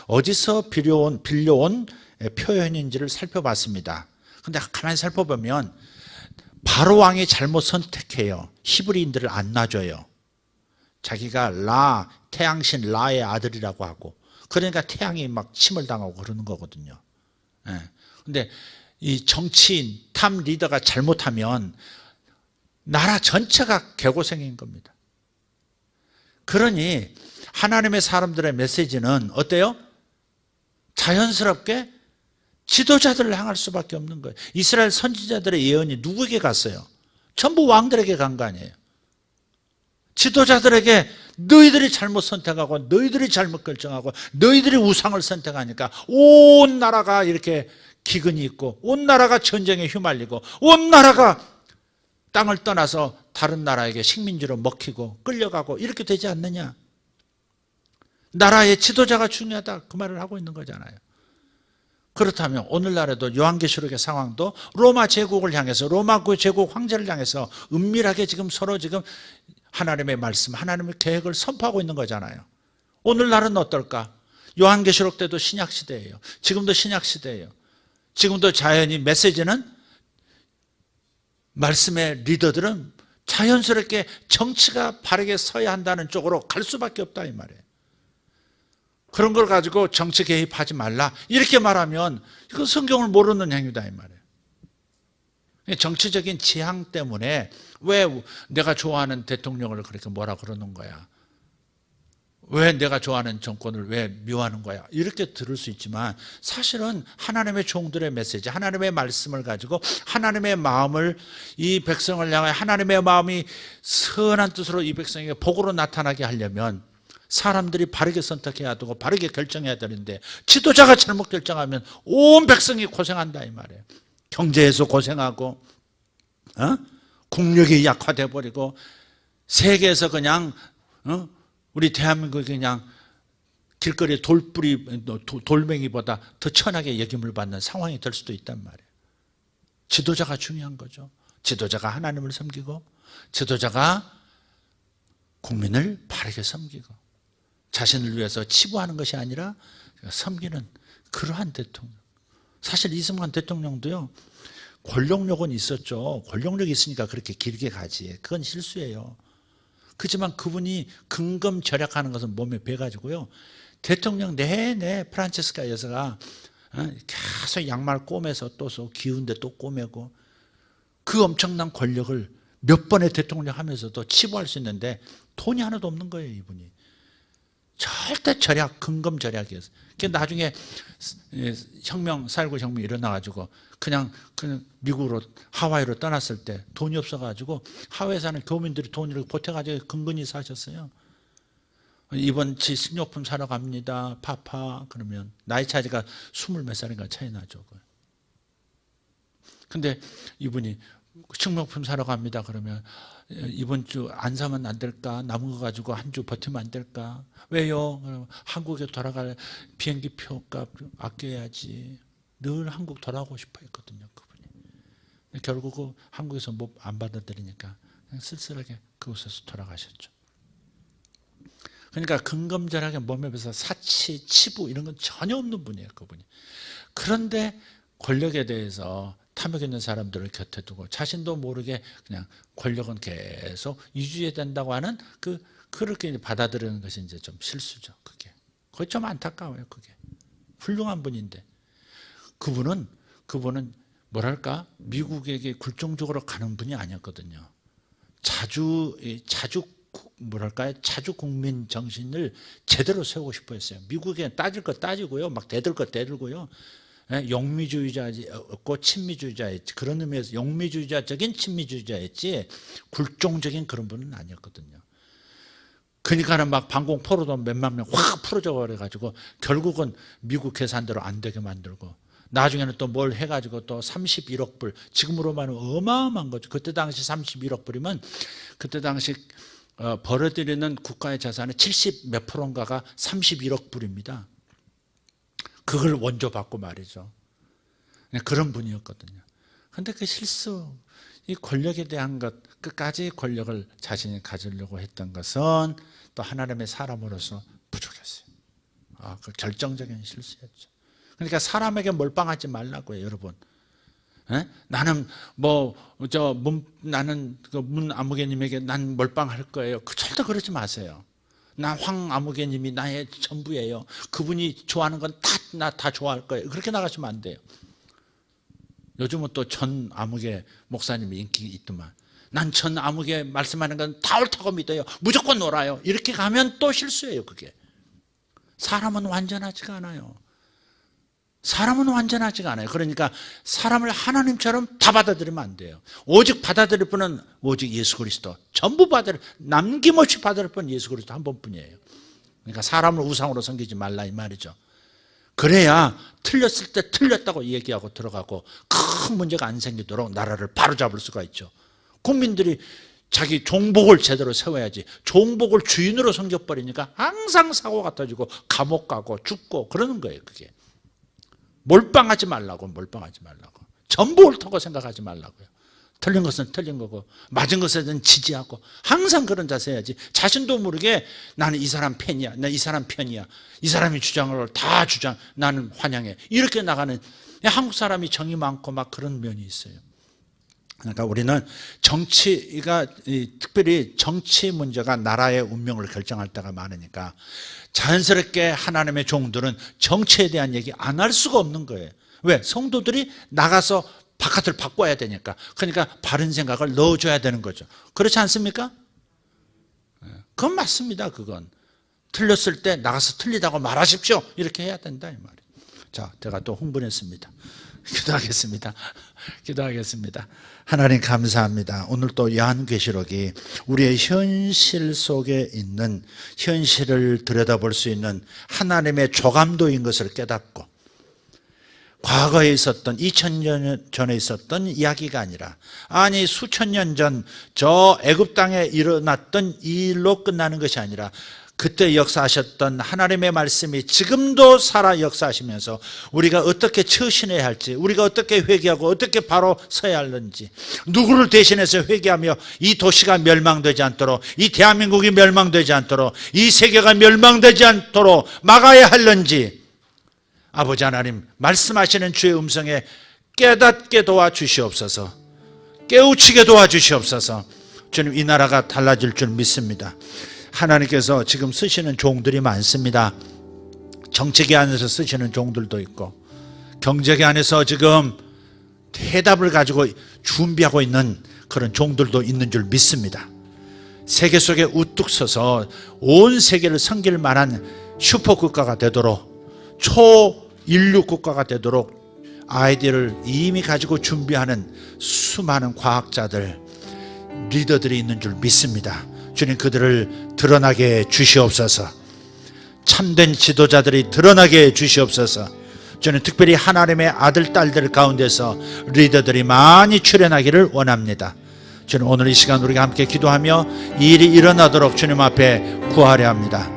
어디서 빌려온 표현인지를 살펴봤습니다. 그런데 가만히 살펴보면 바로 왕이 잘못 선택해요. 히브리인들을 안 놔줘요. 자기가 태양신 라의 아들이라고 하고, 그러니까 태양이 막 침을 당하고 그러는 거거든요. 그런데 이 정치인, 탑 리더가 잘못하면 나라 전체가 개고생인 겁니다. 그러니 하나님의 사람들의 메시지는 어때요? 자연스럽게 지도자들을 향할 수밖에 없는 거예요. 이스라엘 선지자들의 예언이 누구에게 갔어요? 전부 왕들에게 간 거 아니에요. 지도자들에게 너희들이 잘못 선택하고 너희들이 잘못 결정하고 너희들이 우상을 선택하니까 온 나라가 이렇게 기근이 있고 온 나라가 전쟁에 휘말리고 온 나라가 땅을 떠나서 다른 나라에게 식민지로 먹히고 끌려가고 이렇게 되지 않느냐. 나라의 지도자가 중요하다 그 말을 하고 있는 거잖아요. 그렇다면 오늘날에도 요한계시록의 상황도 로마 제국을 향해서 로마 제국 황제를 향해서 은밀하게 지금 서로 지금 하나님의 말씀, 하나님의 계획을 선포하고 있는 거잖아요. 오늘날은 어떨까? 요한계시록 때도 신약시대예요. 지금도 신약시대예요. 지금도 자연히 메시지는 말씀의 리더들은 자연스럽게 정치가 바르게 서야 한다는 쪽으로 갈 수밖에 없다 이 말이에요. 그런 걸 가지고 정치 개입하지 말라 이렇게 말하면 이건 성경을 모르는 행위다 이 말이에요. 정치적인 지향 때문에 왜 내가 좋아하는 대통령을 그렇게 뭐라 그러는 거야? 왜 내가 좋아하는 정권을 왜 미워하는 거야? 이렇게 들을 수 있지만 사실은 하나님의 종들의 메시지, 하나님의 말씀을 가지고 하나님의 마음을 이 백성을 향해 하나님의 마음이 선한 뜻으로 이 백성에게 복으로 나타나게 하려면 사람들이 바르게 선택해야 되고 바르게 결정해야 되는데 지도자가 잘못 결정하면 온 백성이 고생한다 이 말이에요. 경제에서 고생하고 국력이 약화돼 버리고 세계에서 그냥 우리 대한민국이 그냥 길거리 돌멩이보다 더 천하게 여김을 받는 상황이 될 수도 있단 말이에요. 지도자가 중요한 거죠. 지도자가 하나님을 섬기고 지도자가 국민을 바르게 섬기고 자신을 위해서 치부하는 것이 아니라 섬기는 그러한 대통령. 사실 이승만 대통령도요. 권력력은 있었죠. 권력력이 있으니까 그렇게 길게 가지. 그건 실수예요. 그렇지만 그분이 근검절약하는 것은 몸에 배가지고요. 대통령 내내 프란체스카 여사가 계속 양말 꼬매서 또 기운데 또 꼬매고 그 엄청난 권력을 몇 번의 대통령 하면서도 치부할 수 있는데 돈이 하나도 없는 거예요 이분이. 절대 절약, 근검절약이었어요. 나중에 혁명, 4.19 혁명이 일어나가지고 그냥 미국으로 하와이로 떠났을 때 돈이 없어가지고 하와이에 사는 교민들이 돈을 보태가지고 근근히 사셨어요. 이번 지 식료품 사러 갑니다. 파파 그러면 나이 차이가 20몇 살인가 차이 나죠. 근데 이분이 식료품 사러 갑니다. 그러면 이번 주 안 사면 안 될까? 남은 거 가지고 한 주 버티면 안 될까? 왜요? 한국에 돌아갈 비행기 표값 아껴야지. 늘 한국 돌아가고 싶어 했거든요. 그분이. 결국 한국에서 뭐 안 받아들이니까 그냥 쓸쓸하게 그곳에서 돌아가셨죠. 그러니까 근검절약에 몸에 배서 사치, 치부 이런 건 전혀 없는 분이에요. 그분이. 그런데 권력에 대해서 탐욕 있는 사람들을 곁에 두고 자신도 모르게 그냥 권력은 계속 유지해야 된다고 하는 그렇게 받아들이는 것이 이제 좀 실수죠. 그게 좀 안타까워요. 그게 훌륭한 분인데 그분은 뭐랄까 미국에게 굴종적으로 가는 분이 아니었거든요. 자주 국민 정신을 제대로 세우고 싶어 했어요. 미국에 따질 거 따지고요, 막 대들 거 대들고요. 영미주의자였고 친미주의자였지. 그런 의미에서 영미주의자적인 친미주의자였지 굴종적인 그런 분은 아니었거든요. 그러니까는 막 방공포로도 몇만 명 확 풀어져 버려가지고 결국은 미국 계산대로 안 되게 만들고 나중에는 또 뭘 해가지고 또 31억 불 지금으로만 어마어마한 거죠. 그때 당시 31억 불이면 그때 당시 벌어들이는 국가의 자산의 70 몇 프로인가가 31억 불입니다. 그걸 원조 받고 말이죠. 그런 분이었거든요. 그런데 그 실수, 이 권력에 대한 것, 끝까지 권력을 자신이 가지려고 했던 것은 또 하나님의 사람으로서 부족했어요. 그 결정적인 실수였죠. 그러니까 사람에게 몰빵하지 말라고요, 여러분. 나는 나는 문 아무개님에게 난 몰빵할 거예요. 절대 그러지 마세요. 난 황 아무개님이 나의 전부예요. 그분이 좋아하는 건 나 다 좋아할 거예요. 그렇게 나가시면 안 돼요. 요즘은 또 전 아무개 목사님이 인기 있더만. 난 전 아무개 말씀하는 건 다 옳다고 믿어요. 무조건 놀아요. 이렇게 가면 또 실수예요. 그게. 사람은 완전하지가 않아요. 사람은 완전하지가 않아요. 그러니까 사람을 하나님처럼 다 받아들이면 안 돼요. 오직 받아들일 분은 오직 예수 그리스도. 전부 남김없이 받아들일 분은 예수 그리스도 한 번뿐이에요. 그러니까 사람을 우상으로 섬기지 말라 이 말이죠. 그래야 틀렸을 때 틀렸다고 얘기하고 들어가고 큰 문제가 안 생기도록 나라를 바로잡을 수가 있죠. 국민들이 자기 종복을 제대로 세워야지 종복을 주인으로 섬겨버리니까 항상 사고가 터지고 감옥 가고 죽고 그러는 거예요. 그게 몰빵하지 말라고. 전부 옳다고 생각하지 말라고요. 틀린 것은 틀린 거고 맞은 것은 지지하고 항상 그런 자세 해야지. 자신도 모르게 나는 이 사람 팬이야, 나 이 사람 편이야, 이 사람이 주장을 다 주장, 나는 환영해, 이렇게 나가는 한국 사람이 정이 많고 막 그런 면이 있어요. 그러니까 우리는 정치가 특별히 정치 문제가 나라의 운명을 결정할 때가 많으니까 자연스럽게 하나님의 종들은 정치에 대한 얘기 안 할 수가 없는 거예요. 왜? 성도들이 나가서 바깥을 바꿔야 되니까. 그러니까 바른 생각을 넣어줘야 되는 거죠. 그렇지 않습니까? 그건 맞습니다. 그건 틀렸을 때 나가서 틀리다고 말하십시오, 이렇게 해야 된다 이 말이에요. 자, 제가 또 흥분했습니다. 기도하겠습니다. 하나님 감사합니다. 오늘 또 요한계시록이 우리의 현실 속에 있는 현실을 들여다볼 수 있는 하나님의 조감도인 것을 깨닫고 과거에 있었던 2000년 전에 있었던 이야기가 아니라 수천 년 전 저 애굽 땅에 일어났던 일로 끝나는 것이 아니라 그때 역사하셨던 하나님의 말씀이 지금도 살아 역사하시면서 우리가 어떻게 처신해야 할지, 우리가 어떻게 회개하고 어떻게 바로 서야 하는지, 누구를 대신해서 회개하며 이 도시가 멸망되지 않도록, 이 대한민국이 멸망되지 않도록, 이 세계가 멸망되지 않도록 막아야 하는지 아버지 하나님 말씀하시는 주의 음성에 깨닫게 도와주시옵소서. 깨우치게 도와주시옵소서. 주님, 이 나라가 달라질 줄 믿습니다. 하나님께서 지금 쓰시는 종들이 많습니다. 정치계 안에서 쓰시는 종들도 있고 경제계 안에서 지금 해답을 가지고 준비하고 있는 그런 종들도 있는 줄 믿습니다. 세계 속에 우뚝 서서 온 세계를 섬길 만한 슈퍼국가가 되도록, 초인류 국가가 되도록 아이디어를 이미 가지고 준비하는 수많은 과학자들, 리더들이 있는 줄 믿습니다. 주님, 그들을 드러나게 주시옵소서. 참된 지도자들이 드러나게 주시옵소서. 저는 특별히 하나님의 아들, 딸들 가운데서 리더들이 많이 출현하기를 원합니다. 주님, 오늘 이 시간 우리가 함께 기도하며 이 일이 일어나도록 주님 앞에 구하려 합니다.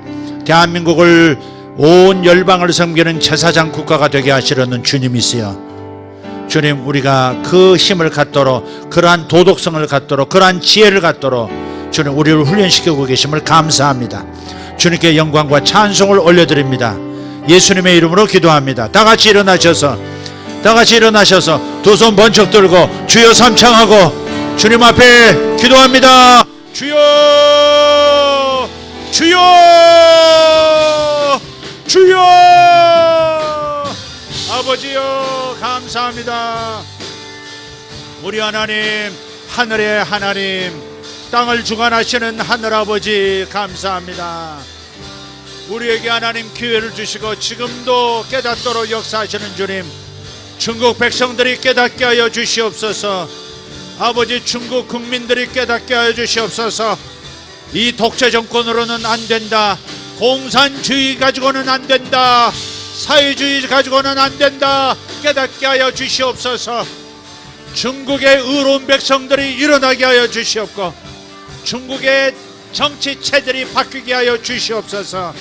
대한민국을 온 열방을 섬기는 제사장 국가가 되게 하시려는 주님이시여, 주님, 우리가 그 힘을 갖도록, 그러한 도덕성을 갖도록, 그러한 지혜를 갖도록 주님 우리를 훈련시키고 계심을 감사합니다. 주님께 영광과 찬송을 올려드립니다. 예수님의 이름으로 기도합니다. 다 같이 일어나셔서 두 손 번쩍 들고 주여 삼창하고 주님 앞에 기도합니다. 주여, 주여, 주여. 아버지여, 감사합니다. 우리 하나님, 하늘의 하나님, 땅을 주관하시는 하늘아버지 감사합니다. 우리에게 하나님 기회를 주시고 지금도 깨닫도록 역사하시는 주님, 중국 백성들이 깨닫게 하여 주시옵소서. 아버지, 중국 국민들이 깨닫게 하여 주시옵소서. 이 독재 정권으로는 안 된다, 공산주의 가지고는 안 된다, 사회주의 가지고는 안 된다, 깨닫게 하여 주시옵소서. 중국의 의로운 백성들이 일어나게 하여 주시옵고 중국의 정치체들이 바뀌게 하여 주시옵소서.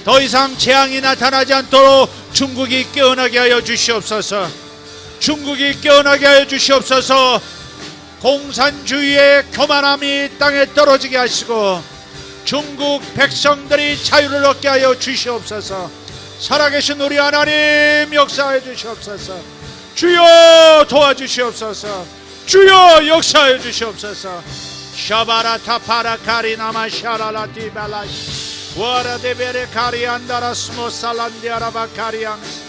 더 이상 재앙이 나타나지 않도록 중국이 깨어나게 하여 주시옵소서. 중국이 깨어나게 하여 주시옵소서. 공산주의의 교만함이 땅에 떨어지게 하시고 중국 백성들이 자유를 얻게 하여 주시옵소서. 살아계신 우리 하나님 역사하여 주시옵소서. 주여 도와주시옵소서. 주여 역사하여 주시옵소서. 샤바라타 파라카리나마 샤라라티발라 와라데베레 카리안다라스모 살란디아라바 카리앙스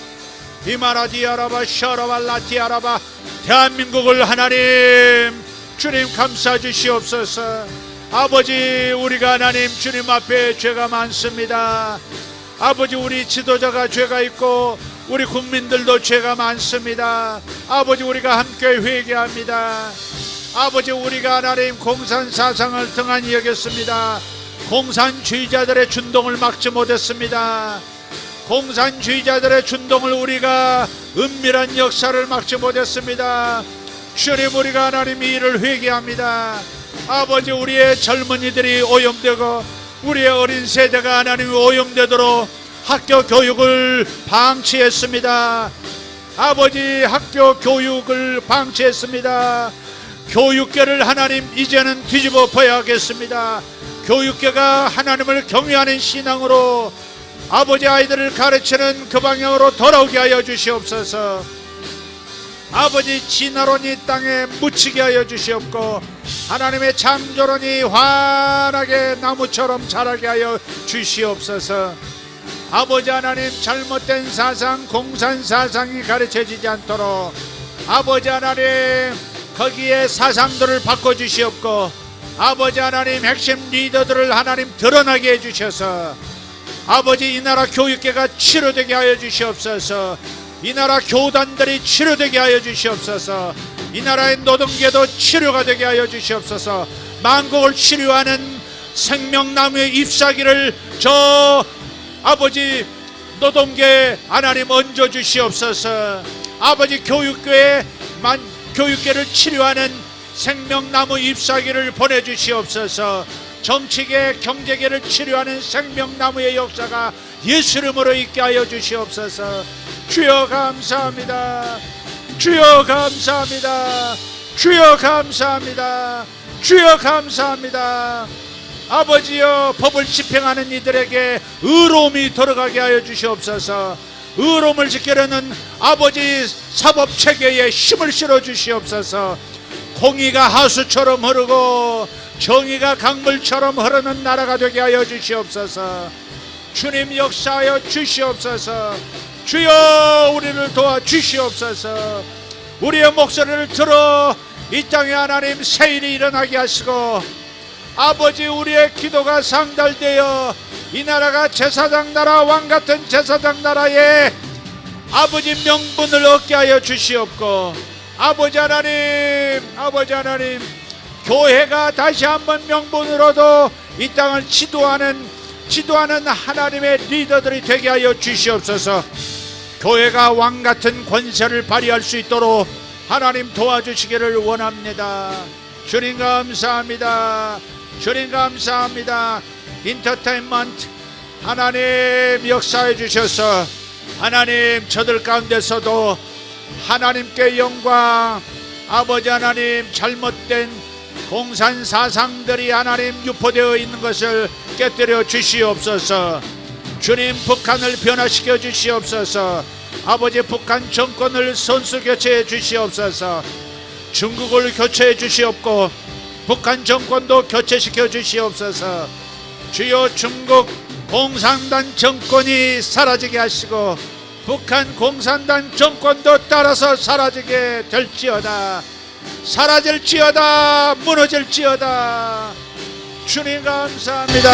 이마라디아라바 샤라발라티아라바. 대한민국을 하나님 주님 감싸 주시옵소서. 아버지, 우리가 하나님 주님 앞에 죄가 많습니다. 아버지, 우리 지도자가 죄가 있고 우리 국민들도 죄가 많습니다. 아버지, 우리가 함께 회개합니다. 아버지, 우리가 하나님 공산사상을 등한히 여겼습니다. 공산주의자들의 준동을 막지 못했습니다. 공산주의자들의 준동을 우리가 은밀한 역사를 막지 못했습니다. 주님, 우리가 하나님 이 일을 회개합니다. 아버지, 우리의 젊은이들이 오염되고 우리의 어린 세대가 하나님 오염되도록 학교 교육을 방치했습니다. 아버지, 학교 교육을 방치했습니다. 교육계를 하나님 이제는 뒤집어 봐야겠습니다. 교육계가 하나님을 경외하는 신앙으로 아버지 아이들을 가르치는 그 방향으로 돌아오게 하여 주시옵소서. 아버지, 진화론이 땅에 묻히게 하여 주시옵고 하나님의 창조론이 환하게 나무처럼 자라게 하여 주시옵소서. 아버지 하나님, 잘못된 사상, 공산사상이 가르쳐지지 않도록 아버지 하나님 거기에 사상들을 바꿔주시옵고 아버지 하나님 핵심 리더들을 하나님 드러나게 해주셔서 아버지 이 나라 교육계가 치료되게 하여 주시옵소서. 이 나라 교단들이 치료되게 하여 주시옵소서. 이 나라의 노동계도 치료가 되게 하여 주시옵소서. 만국을 치료하는 생명나무의 잎사귀를 저 아버지 노동계 하나님 얹어 주시옵소서. 아버지 교육계를 치료하는 생명나무 잎사귀를 보내주시옵소서. 정치계 경제계를 치료하는 생명나무의 역사가 예수 이름으로 있게 하여 주시옵소서. 주여 감사합니다. 주여 감사합니다. 주여 감사합니다. 주여 감사합니다. 아버지여, 법을 집행하는 이들에게 의로움이 들어가게 하여 주시옵소서. 의로움을 지키려는 아버지 사법체계에 힘을 실어 주시옵소서. 공의가 하수처럼 흐르고 정의가 강물처럼 흐르는 나라가 되게 하여 주시옵소서. 주님 역사하여 주시옵소서. 주여, 우리를 도와주시옵소서. 우리의 목소리를 들어 이 땅에 하나님 새 일이 일어나게 하시고 아버지, 우리의 기도가 상달되어 이 나라가 제사장 나라, 왕같은 제사장 나라에 아버지 명분을 얻게 하여 주시옵고 아버지 하나님 교회가 다시 한번 명분을 얻어 이 땅을 지도하는 하나님의 리더들이 되게 하여 주시옵소서. 교회가 왕같은 권세를 발휘할 수 있도록 하나님 도와주시기를 원합니다. 주님 감사합니다. 주님 감사합니다. 인터테인먼트 하나님 역사해 주셔서 하나님 저들 가운데서도 하나님께 영광, 아버지 하나님 잘못된 공산 사상들이 하나님 유포되어 있는 것을 깨뜨려 주시옵소서. 주님, 북한을 변화시켜 주시옵소서. 아버지, 북한 정권을 선수 교체해 주시옵소서. 중국을 교체해 주시옵고 북한 정권도 교체시켜 주시옵소서. 주여, 중국 공산당 정권이 사라지게 하시고 북한 공산당 정권도 따라서 사라지게 될지어다. 사라질지어다. 무너질지어다. 주님 감사합니다.